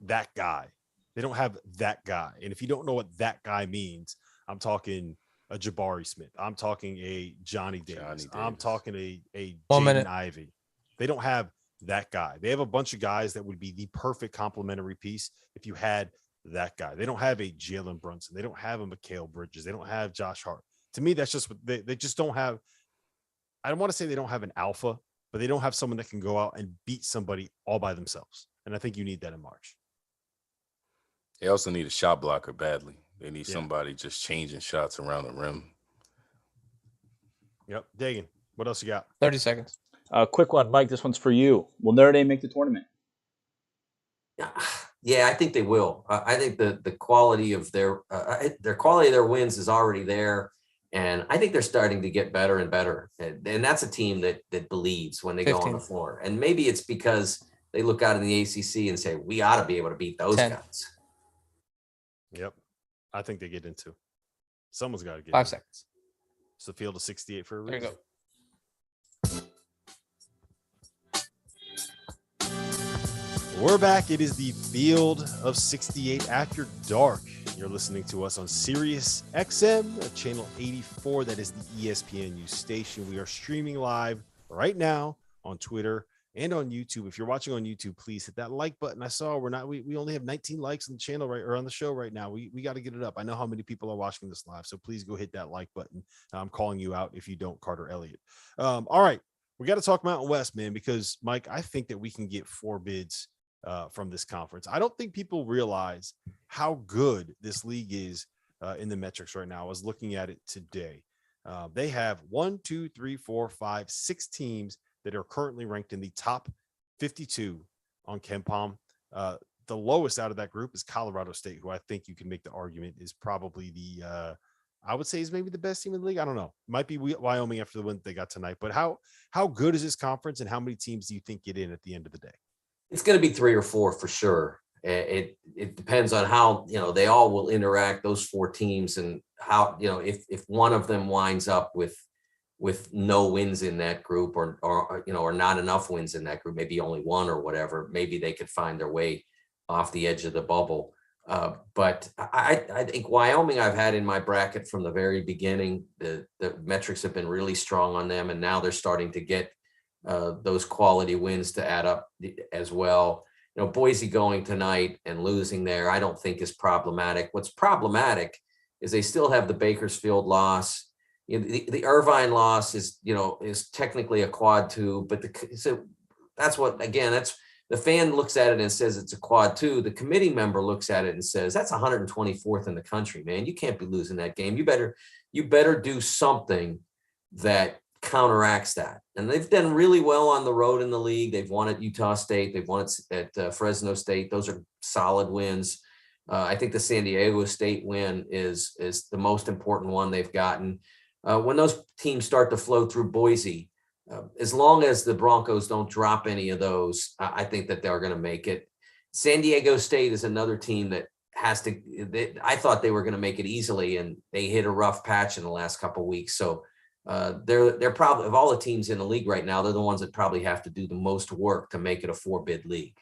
that guy. They don't have that guy. And if you don't know what that guy means, I'm talking a Jabari Smith. I'm talking a Johnny Davis. I'm talking a Jaden Ivey. They don't have that guy. They have a bunch of guys that would be the perfect complementary piece if you had that guy. They don't have a Jalen Brunson. They don't have a Mikal Bridges. They don't have Josh Hart. To me, that's just what they just don't have. I don't want to say they don't have an alpha, but they don't have someone that can go out and beat somebody all by themselves. And I think you need that in March. They also need a shot blocker badly. They need somebody just changing shots around the rim. Yep. Dagan, what else you got? 30 seconds. Quick one, Mike. This one's for you. Will Notre Dame make the tournament? Yeah, I think they will. I think the quality of their quality of their wins is already there, and I think they're starting to get better and better. And that's a team that believes when they 15. Go on the floor. And maybe it's because they look out in the ACC and say we ought to be able to beat those 10. guys. Yep, I think they get into. Someone's got to get 5 seconds. It's the field of 68 for a reason. There you go. We're back. It is the Field of 68 after dark. You're listening to us on Sirius XM, channel 84. That is the ESPNU station. We are streaming live right now on Twitter and on YouTube. If you're watching on YouTube, please hit that like button. I saw we only have 19 likes on the channel on the show right now. We got to get it up. I know how many people are watching this live, so please go hit that like button. I'm calling you out if you don't, Carter Elliott. All right, we got to talk Mountain West, man, because Mike, I think that we can get 4 bids from this conference. I don't think people realize how good this league is in the metrics right now. I was looking at it today. They have 1, 2, 3, 4, 5, 6 teams that are currently ranked in the top 52 on KenPom. The lowest out of that group is Colorado State, who I think you can make the argument is probably I would say is maybe the best team in the league. I don't know. Might be Wyoming after the win that they got tonight. But how good is this conference, and how many teams do you think get in at the end of the day? It's going to be 3 or 4 for sure. It depends on how, they all will interact, those 4 teams, and how, if one of them winds up with no wins in that group or not enough wins in that group, maybe only 1 or whatever, maybe they could find their way off the edge of the bubble. But I think Wyoming I've had in my bracket from the very beginning. The metrics have been really strong on them, and now they're starting to get those quality wins to add up as well. Boise going tonight and losing there, I don't think is problematic. What's problematic is they still have the Bakersfield loss. The Irvine loss is technically a quad 2, but that's the fan looks at it and says it's a quad 2. The committee member looks at it and says that's 124th in the country, man. You can't be losing that game. You better do something that counteracts that. And they've done really well on the road in the league. They've won at Utah State. They've won at Fresno State. Those are solid wins. I think the San Diego State win is the most important one they've gotten. When those teams start to flow through Boise, as long as the Broncos don't drop any of those, I think that they're going to make it. San Diego State is another team that I thought they were going to make it easily, and they hit a rough patch in the last couple of weeks. So they're probably, of all the teams in the league right now, they're the ones that probably have to do the most work to make it a 4-bid league.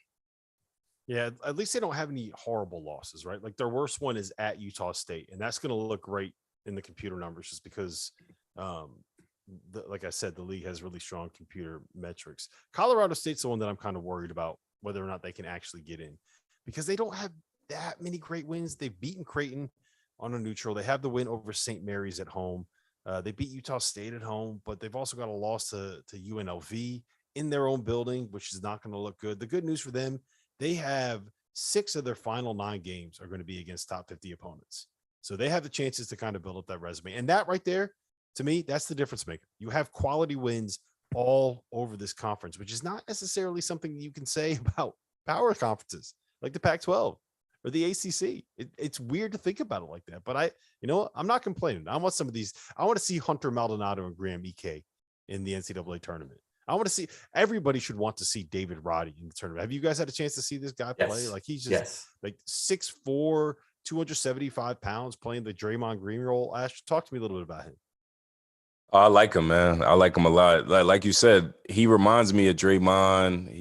Yeah, at least they don't have any horrible losses, right? Like their worst one is at Utah State, and that's going to look great in the computer numbers just because, like I said, the league has really strong computer metrics. Colorado State's the one that I'm kind of worried about whether or not they can actually get in, because they don't have that many great wins. They've beaten Creighton on a neutral. They have the win over St. Mary's at home. They beat Utah State at home, but they've also got a loss to UNLV in their own building, which is not going to look good. The good news for them, they have 6 of their final 9 games are going to be against top 50 opponents. So they have the chances to kind of build up that resume. And that right there, to me, that's the difference maker. You have quality wins all over this conference, which is not necessarily something you can say about power conferences like the Pac-12 or the ACC. It's weird to think about it like that, but I'm not complaining. I want some of these. I want to see Hunter Maldonado and Graham Ike in the NCAA tournament. I want to see, everybody should want to see David Roddy in the tournament. Have you guys had a chance to see this guy play? Yes. Like he's just like 6'4", 275 pounds playing the Draymond Green role. Ash, talk to me a little bit about him. I like him, man. I like him a lot. Like you said, he reminds me of Draymond.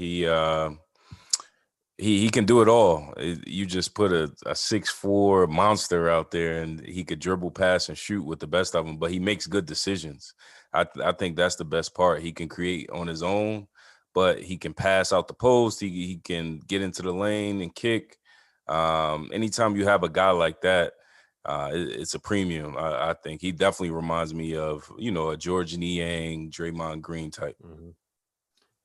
He can do it all. You just put a 6'4" monster out there, and he could dribble, pass, and shoot with the best of them. But he makes good decisions. I think that's the best part. He can create on his own, but he can pass out the post. He can get into the lane and kick. Anytime you have a guy like that, it's a premium. I think he definitely reminds me of, a George Niang, Draymond Green type. Mm-hmm.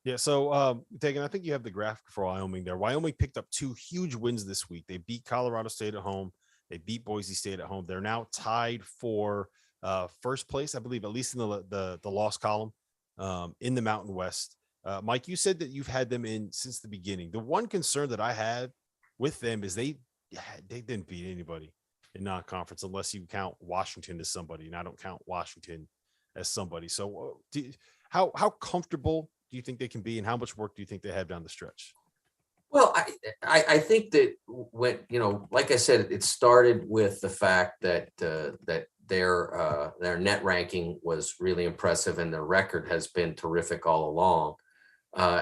Yeah. So, Tegan, I think you have the graphic for Wyoming there. Wyoming picked up 2 huge wins this week. They beat Colorado State at home. They beat Boise State at home. They're now tied for first place, I believe, at least in the loss column in the Mountain West. Mike, you said that you've had them in since the beginning. The one concern that I had with them is they didn't beat anybody in non-conference unless you count Washington as somebody, and I don't count Washington as somebody. So how comfortable do you think they can be, and how much work do you think they have down the stretch? Well, I think that when, like I said, it started with the fact that their net ranking was really impressive, and their record has been terrific all along.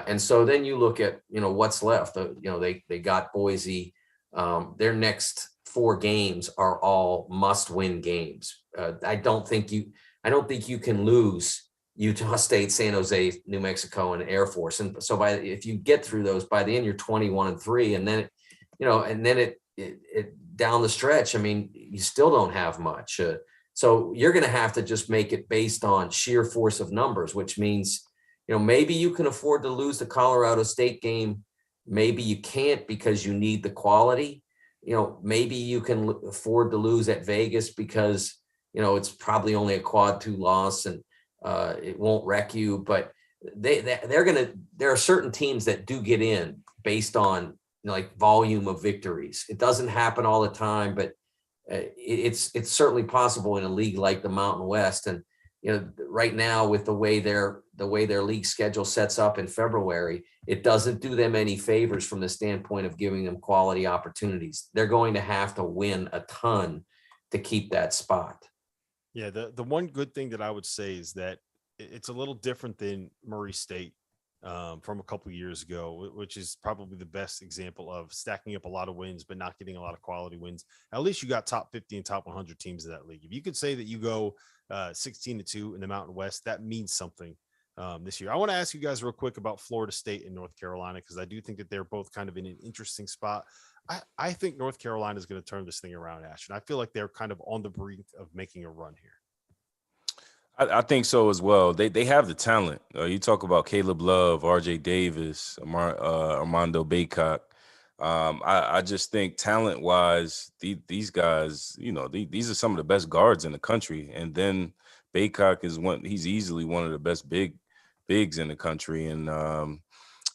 And so then you look at, what's left. They got Boise. Their next 4 games are all must-win games. I don't think you can lose Utah State, San Jose, New Mexico, and Air Force. And so if you get through those, by the end you're 21-3, and then it down the stretch, you still don't have much. So you're going to have to just make it based on sheer force of numbers, which means, maybe you can afford to lose the Colorado State game. Maybe you can't because you need the quality. Maybe you can afford to lose at Vegas because, it's probably only a quad 2 loss and it won't wreck you, but there are certain teams that do get in based on like volume of victories. It doesn't happen all the time, but it's certainly possible in a league like the Mountain West. And right now with the way their league schedule sets up in February, it doesn't do them any favors from the standpoint of giving them quality opportunities. They're going to have to win a ton to keep that spot. Yeah, the one good thing that I would say is that it's a little different than Murray State from a couple of years ago, which is probably the best example of stacking up a lot of wins but not getting a lot of quality wins. At least you got top 50 and top 100 teams in that league. If you could say that you go 16-2 in the Mountain West, that means something this year. I want to ask you guys real quick about Florida State and North Carolina, because I do think that they're both kind of in an interesting spot. I think North Carolina is going to turn this thing around, Ashton. I feel like they're kind of on the brink of making a run here. I think so as well. They have the talent. You talk about Caleb Love, RJ Davis, Armando Baycock. I just think talent wise, these guys, these are some of the best guards in the country. And then Baycock he's easily one of the best bigs in the country. And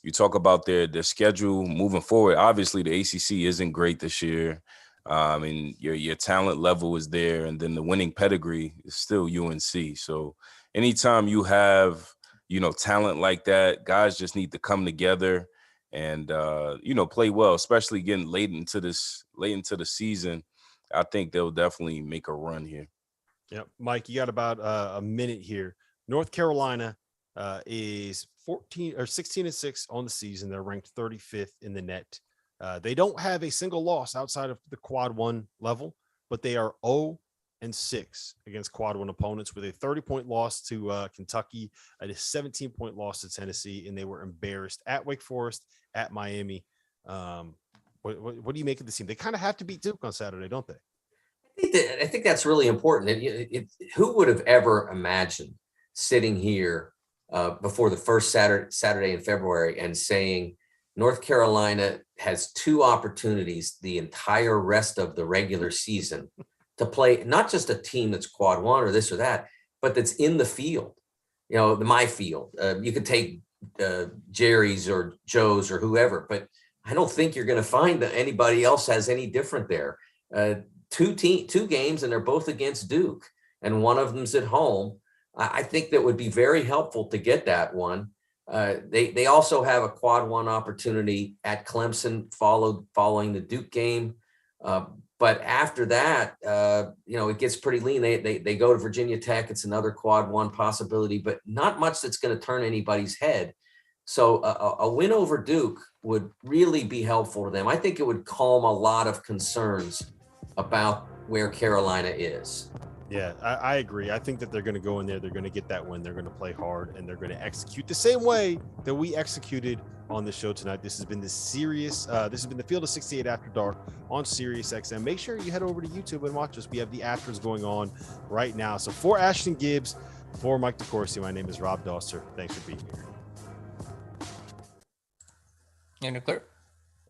you talk about their schedule moving forward. Obviously, the ACC isn't great this year. And your talent level is there, and then the winning pedigree is still UNC. So anytime you have, talent like that, guys just need to come together and, play well, especially getting late into the season. I think they'll definitely make a run here. Yeah. Mike, you got about a minute here. North Carolina is 16-6 on the season. They're ranked 35th in the net. They don't have a single loss outside of the quad 1 level, but they are 0-6 against quad 1 opponents, with a 30-point loss to Kentucky, a 17-point loss to Tennessee, and they were embarrassed at Wake Forest, at Miami. What do you make of this team? They kind of have to beat Duke on Saturday, don't they? I think that's really important. Who would have ever imagined sitting here before the first Saturday in February and saying North Carolina has 2 opportunities the entire rest of the regular season to play not just a team that's quad 1 or this or that, but that's in the field, my field. You could take Jerry's or Joe's or whoever, but I don't think you're going to find that anybody else has any different there. 2 games, and they're both against Duke, and one of them's at home. I think that would be very helpful to get that one. They also have a quad 1 opportunity at Clemson following the Duke game. But after that, it gets pretty lean. They go to Virginia Tech. It's another quad 1 possibility, but not much that's going to turn anybody's head. So a win over Duke would really be helpful to them. I think it would calm a lot of concerns about where Carolina is. Yeah, I agree. I think that they're going to go in there. They're going to get that win. They're going to play hard, and they're going to execute the same way that we executed on the show tonight. This has been this has been the Field of 68 After Dark on Sirius XM. Make sure you head over to YouTube and watch us. We have the afters going on right now. So for Ashton Gibbs, for Mike DeCourcy, my name is Rob Dauster. Thanks for being here. And clear.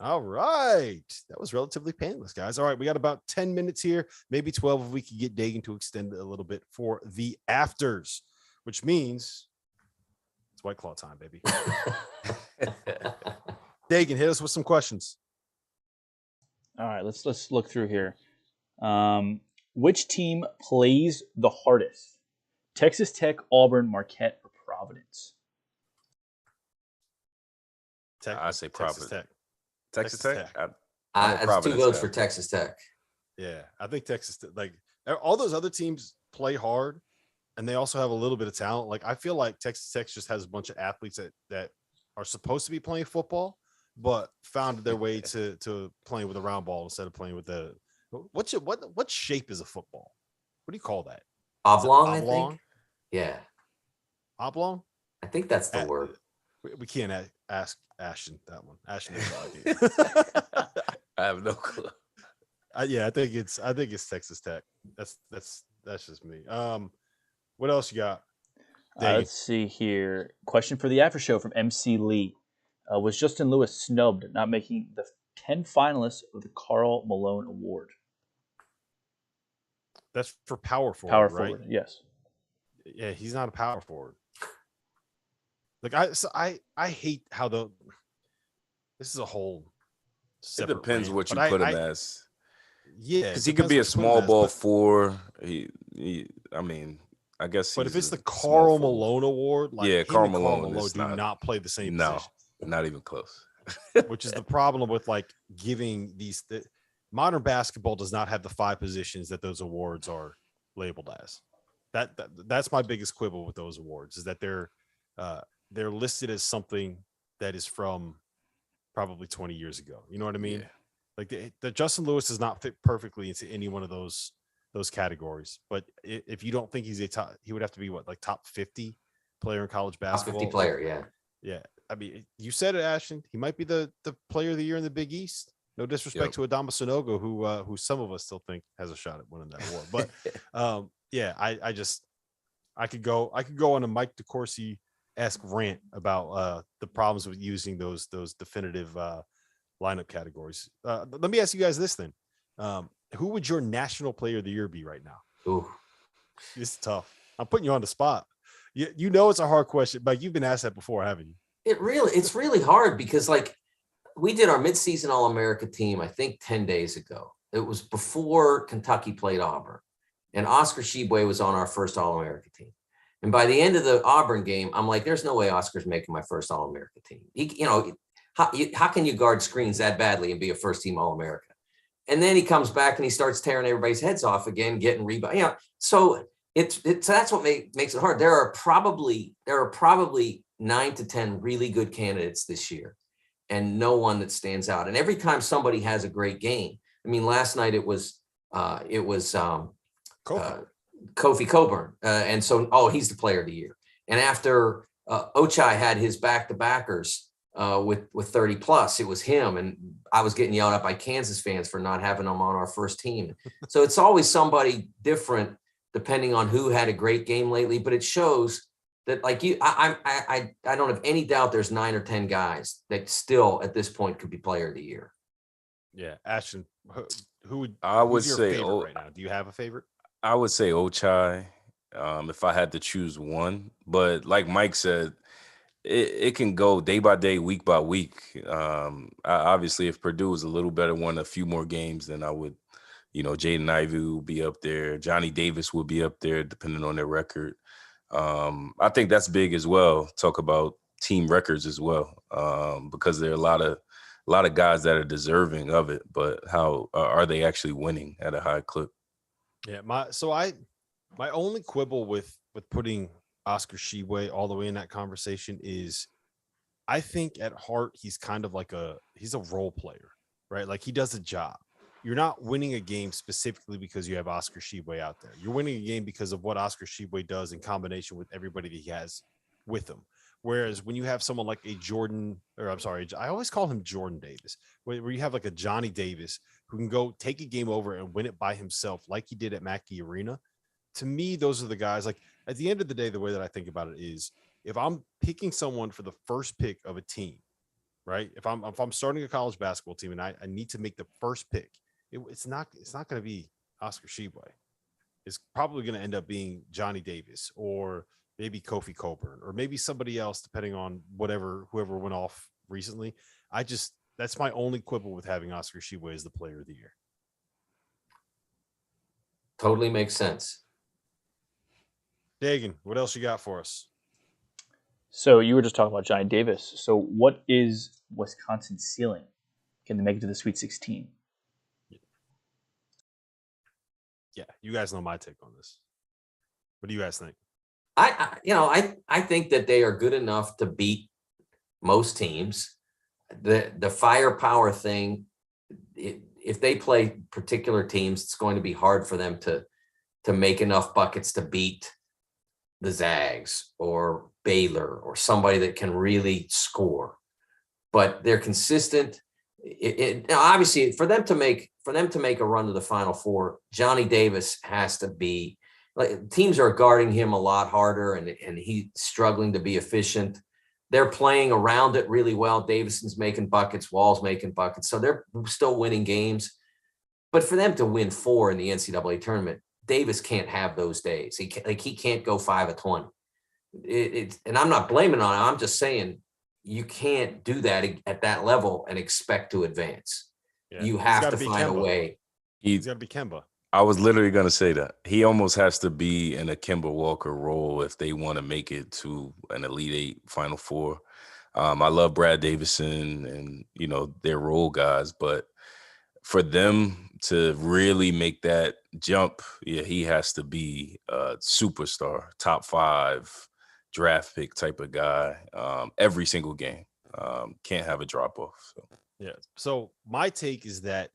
All right. That was relatively painless, guys. All right. We got about 10 minutes here, maybe 12 if we could get Dagan to extend it a little bit for the afters, which means it's White Claw time, baby. Dagan, hit us with some questions. All right. Let's look through here. Which team plays the hardest? Texas Tech, Auburn, Marquette, or Providence? I say Providence. Tech. Texas Tech. That's 2 votes for Texas Tech. Yeah, I think Texas, like all those other teams play hard, and they also have a little bit of talent. Like I feel like Texas Tech just has a bunch of athletes that are supposed to be playing football, but found their way to playing with a round ball instead of playing with the what shape is a football? What do you call that? Oblong, oblong? I think. Yeah. Oblong? I think that's the word. We can't ask Ashton that one. Ashton has no idea. I have no clue. I think it's Texas Tech. That's just me. What else you got? Let's see here. Question for the after show from MC Lee. Was Justin Lewis snubbed, not making the 10 finalists of the Karl Malone Award? That's for power forward, Power right? forward, yes. Yeah, he's not a power forward. Like I hate how this is a whole It separate depends rant, what you but put him as. yeah, Because it he could depends be a what you put him small as, ball but, four. I mean, I guess but if he's it's the a small Karl forward. Malone award, like Yeah, him Karl and Karl Malone Malone is do not play the same No, position, not even close. which is the problem with like giving modern basketball does not have the 5 positions that those awards are labeled as. That's my biggest quibble with those awards is that they're listed as something that is from probably 20 years ago. You know what I mean? Yeah. Like the Justin Lewis does not fit perfectly into any one of those categories. But if you don't think he's he would have to be like top 50 player in college Top basketball. 50 player, yeah. Yeah. I mean, you said it, Ashton. He might be the player of the year in the Big East. No disrespect to Adama Sanogo, who some of us still think has a shot at winning that award. But yeah, I could go on a Mike DeCourcy-esque rant about the problems with using those definitive lineup categories. Let me ask you guys this then. Who would your national player of the year be right now? Ooh. This is tough. I'm putting you on the spot. You know it's a hard question, but you've been asked that before, haven't you? It's really hard because like we did our midseason All-America team, I think 10 days ago. It was before Kentucky played Auburn, and Oscar Tshiebwe was on our first All-America team. And by the end of the Auburn game, I'm like, there's no way Oscar's making my first All-America team. How can you guard screens that badly and be a first-team All-America? And then he comes back and he starts tearing everybody's heads off again, getting rebound. So that's what makes it hard. There are probably 9 to 10 really good candidates this year, and no one that stands out. And every time somebody has a great game, I mean, last night it was Kofi Coburn, and so he's the player of the year. And after Ochai had his back-to-backers with 30 plus, it was him, and I was getting yelled at by Kansas fans for not having him on our first team. So it's always somebody different depending on who had a great game lately. But it shows that, like I don't have any doubt there's 9 or 10 guys that still at this point could be player of the year. Yeah, Ashton, who's your say favorite right now? Do you have a favorite? I would say Ochai, if I had to choose one. But like Mike said, it can go day by day, week by week. Obviously, if Purdue is a little better, won a few more games, then I would, Jaden Ivey will be up there. Johnny Davis will be up there, depending on their record. I think that's big as well. Talk about team records as well, because there are a lot of guys that are deserving of it, but how are they actually winning at a high clip? Yeah, my only quibble with putting Oscar Tshiebwe all the way in that conversation is I think at heart he's kind of like he's a role player, right? Like he does a job. You're not winning a game specifically because you have Oscar Tshiebwe out there. You're winning a game because of what Oscar Tshiebwe does in combination with everybody that he has with him. Whereas when you have someone like I always call him Jordan Davis, where you have like a Johnny Davis who can go take a game over and win it by himself, like he did at Mackey Arena. To me, those are the guys. Like at the end of the day, the way that I think about it is if I'm picking someone for the first pick of a team, right? If I'm starting a college basketball team and I need to make the first pick, it's not going to be Oscar Tshiebwe. It's probably going to end up being Johnny Davis or maybe Kofi Coburn or maybe somebody else, depending on whoever went off recently. That's my only quibble with having Oscar Tshiebwe as the player of the year. Totally makes sense. Dagan, what else you got for us? So you were just talking about Johnny Davis. So what is Wisconsin's ceiling? Can they make it to the Sweet 16? Yeah, you guys know my take on this. What do you guys think? I think that they are good enough to beat most teams. The firepower thing, if they play particular teams, it's going to be hard for them to make enough buckets to beat the Zags or Baylor or somebody that can really score. But they're consistent. Obviously, for them to make a run to the Final Four, Johnny Davis has to be. Like, teams are guarding him a lot harder, and he's struggling to be efficient. They're playing around it really well. Davison's making buckets, Wall's making buckets, so they're still winning games. But for them to win 4 in the NCAA tournament, Davis can't have those days. He can't go 5 of 20. And I'm not blaming on it. I'm just saying you can't do that at that level and expect to advance. Yeah. You have to find a way. He's got to be Kemba. I was literally going to say that. He almost has to be in a Kemba Walker role if they want to make it to an Elite Eight, Final Four. I love Brad Davison and, you know, their role guys, but for them to really make that jump, yeah, he has to be a superstar, top 5 draft pick type of guy every single game. Can't have a drop off. So. Yeah. So my take is that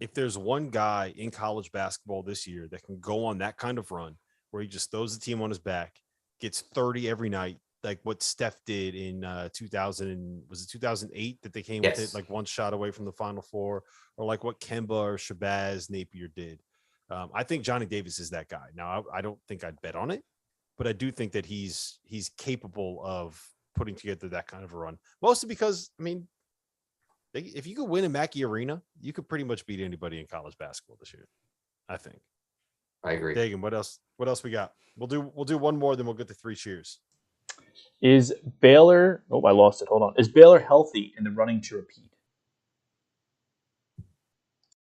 if there's one guy in college basketball this year that can go on that kind of run where he just throws the team on his back, gets 30 every night, like what Steph did in 2008 that they came with it, like one shot away from the Final Four, or like what Kemba or Shabazz Napier did. I think Johnny Davis is that guy. Now, I don't think I'd bet on it, but I do think that he's capable of putting together that kind of a run. Mostly because, I mean, if you could win in Mackey Arena, you could pretty much beat anybody in college basketball this year. I think. I agree. Dagan, what else? What else we got? We'll do one more, then we'll get to 3 cheers. Is Baylor? Oh, I lost it. Hold on. Is Baylor healthy in the running to repeat?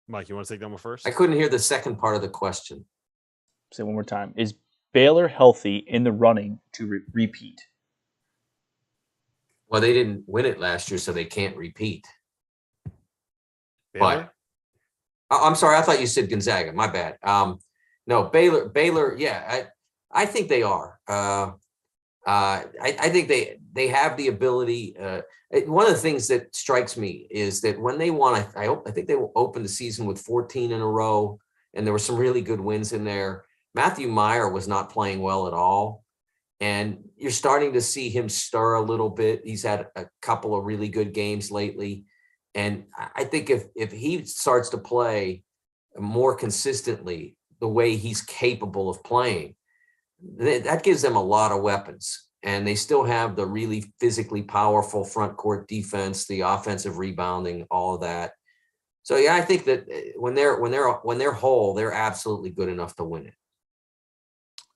Mike, you want to take that one first? I couldn't hear the second part of the question. Say it one more time. Is Baylor healthy in the running to repeat? Well, they didn't win it last year, so they can't repeat. Baylor? But I'm sorry, I thought you said Gonzaga. My bad. No, Baylor. Yeah, I think they are. I think they have the ability. One of the things that strikes me is that when they won, I think they will open the season with 14 in a row, and there were some really good wins in there. Matthew Meyer was not playing well at all, and you're starting to see him stir a little bit. He's had a couple of really good games lately, and I think if he starts to play more consistently the way he's capable of playing, that gives them a lot of weapons, and they still have the really physically powerful front court defense, the offensive rebounding, all of that. So yeah, I think that when they're whole, they're absolutely good enough to win it.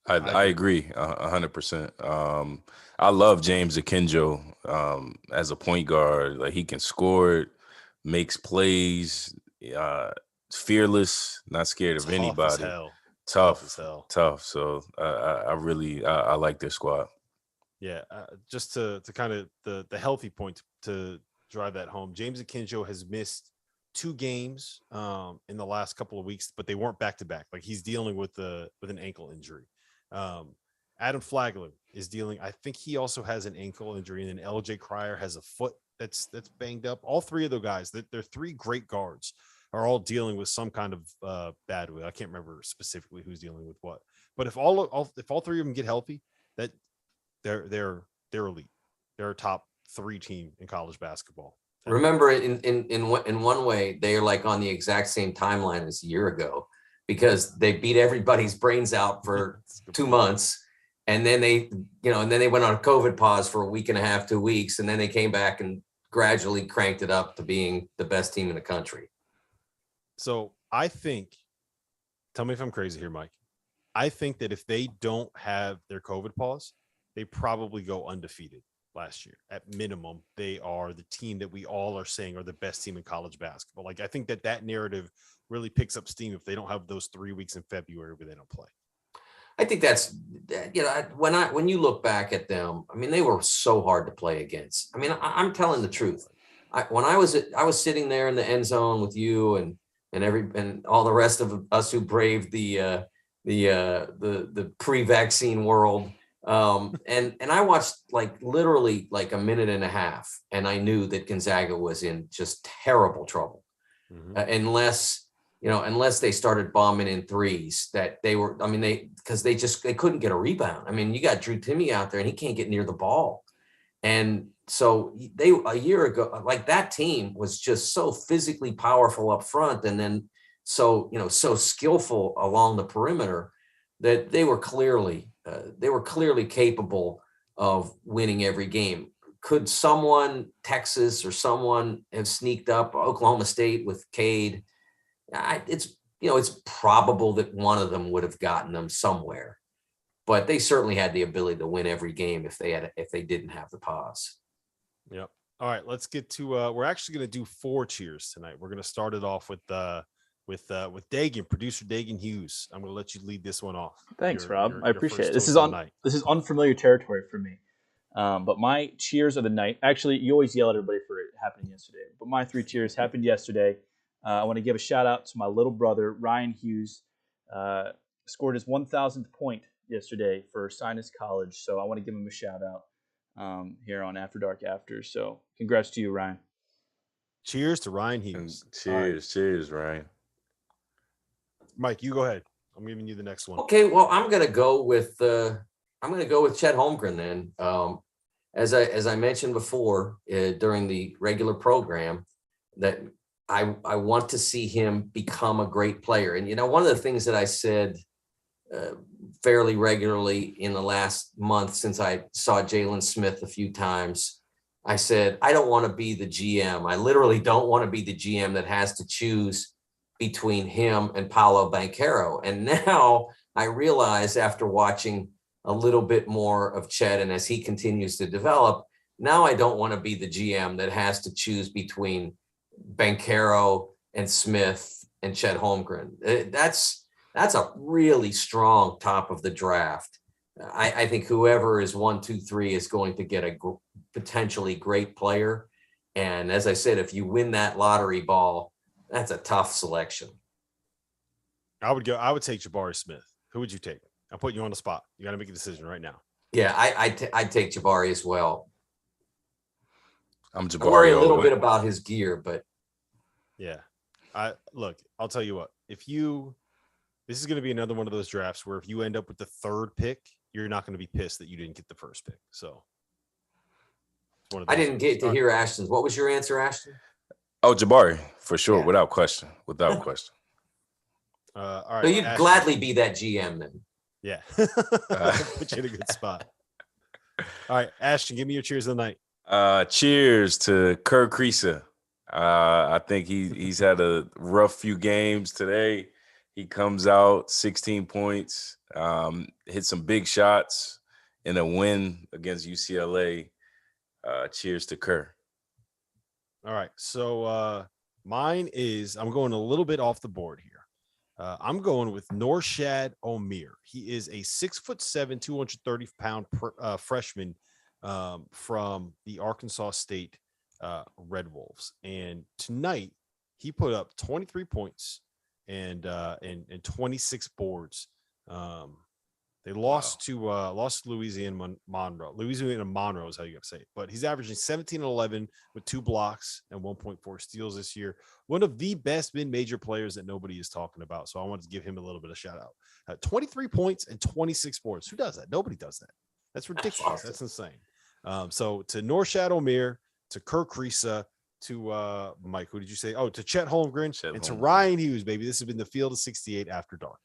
I agree 100%. I love James Akinjo as a point guard. Like, he can score it, makes plays, fearless, not scared of anybody. Tough as hell. Tough. So I really like their squad. Yeah, just to kind of the healthy point to drive that home. James Akinjo has missed 2 games in the last couple of weeks, but they weren't back to back. Like, he's dealing with an ankle injury. Adam Flagler is dealing. I think he also has an ankle injury, and then LJ Cryer has a foot that's banged up. All 3 of those guys, they're 3 great guards, are all dealing with some kind of bad way. I can't remember specifically who's dealing with what, but if all 3 of them get healthy, that they're elite. They're a top 3 team in college basketball. Remember, in one way, they are like on the exact same timeline as a year ago, because they beat everybody's brains out for 2 months, and then they went on a COVID pause for a week and a half, 2 weeks, and then they came back and gradually cranked it up to being the best team in the country. So I think, tell me if I'm crazy here, Mike. I think that if they don't have their COVID pause, they probably go undefeated last year. At minimum, they are the team that we all are saying are the best team in college basketball. Like, I think that narrative really picks up steam if they don't have those 3 weeks in February where they don't play. I think that's, when you look back at them, I mean, they were so hard to play against. I mean, I'm telling the truth. When I was sitting there in the end zone with you and all the rest of us who braved the pre-vaccine world. And I watched literally a minute and a half, and I knew that Gonzaga was in just terrible trouble. Mm-hmm. Unless they started bombing in threes, that they were, because they couldn't get a rebound. I mean, you got Drew Timme out there and he can't get near the ball. And so a year ago, that team was just so physically powerful up front, and then so skillful along the perimeter, that they were clearly capable of winning every game. Could someone, Texas or someone, have sneaked up? Oklahoma State with Cade? It's it's probable that one of them would have gotten them somewhere, but they certainly had the ability to win every game if they didn't have the pause. Yep. All right, let's get to we're actually going to do 4 cheers tonight. We're going to start it off with Dagan, producer Dagan Hughes. I'm going to let you lead this one off. Thanks, Rob. I appreciate it. This is unfamiliar territory for me. But my cheers of the night, actually, you always yell at everybody for it happening yesterday, but my 3 cheers happened yesterday. I want to give a shout out to my little brother, Ryan Hughes, scored his 1,000th point yesterday for Sinus College. So I want to give him a shout out here on After Dark After. So congrats to you, Ryan. Cheers to Ryan Hughes. Cheers, Ryan. Mike, you go ahead. I'm giving you the next one. Okay, well, I'm going to go with Chet Holmgren then. As I mentioned before during the regular program, that I want to see him become a great player. And, one of the things that I said fairly regularly in the last month since I saw Jalen Smith a few times, I said, I don't want to be the GM. I literally don't want to be the GM that has to choose between him and Paolo Banchero. And now I realize, after watching a little bit more of Chet and as he continues to develop, now I don't want to be the GM that has to choose between Banchero and Smith and Chet Holmgren. That's a really strong top of the draft. I think whoever is 1, 2, 3 is going to get a potentially great player. And as I said, if you win that lottery ball, that's a tough selection. I would take Jabari Smith. Who would you take? I'm putting you on the spot. You got to make a decision right now. Yeah, I'd take Jabari as well. I'm Jabari. I worry a little bit about his gear, but yeah. I'll tell you what. This is going to be another one of those drafts where if you end up with the 3rd pick, you're not going to be pissed that you didn't get the 1st pick. So I didn't get to hear Ashton's. What was your answer, Ashton? Oh, Jabari, for sure, Yeah. without question. All right. So you'd Ashton, gladly be that GM then. Yeah. Put you in a good spot. All right, Ashton, give me your cheers of the night. Cheers to Kerr Kriisa. I think he's had a rough few games today. He comes out 16 points, hit some big shots in a win against UCLA. Cheers to Kerr. All right. So mine is, I'm going a little bit off the board here. I'm going with Norshad Omier. He is a 6'7", 230-pound freshman from the Arkansas State Red Wolves. And tonight he put up 23 points and 26 boards. They lost to Louisiana Monroe. Louisiana Monroe is how you got to say it. But he's averaging 17 and 11 with 2 blocks and 1.4 steals this year. One of the best mid-major players that nobody is talking about. So I wanted to give him a little bit of shout out. 23 points and 26 boards. Who does that? Nobody does that. That's ridiculous. That's insane. So to Norshad Omier, to Kerr Kriisa, to Mike, who did you say? Oh, to Chet Holmgren, to Ryan Hughes, baby. This has been the Field of 68 After Dark.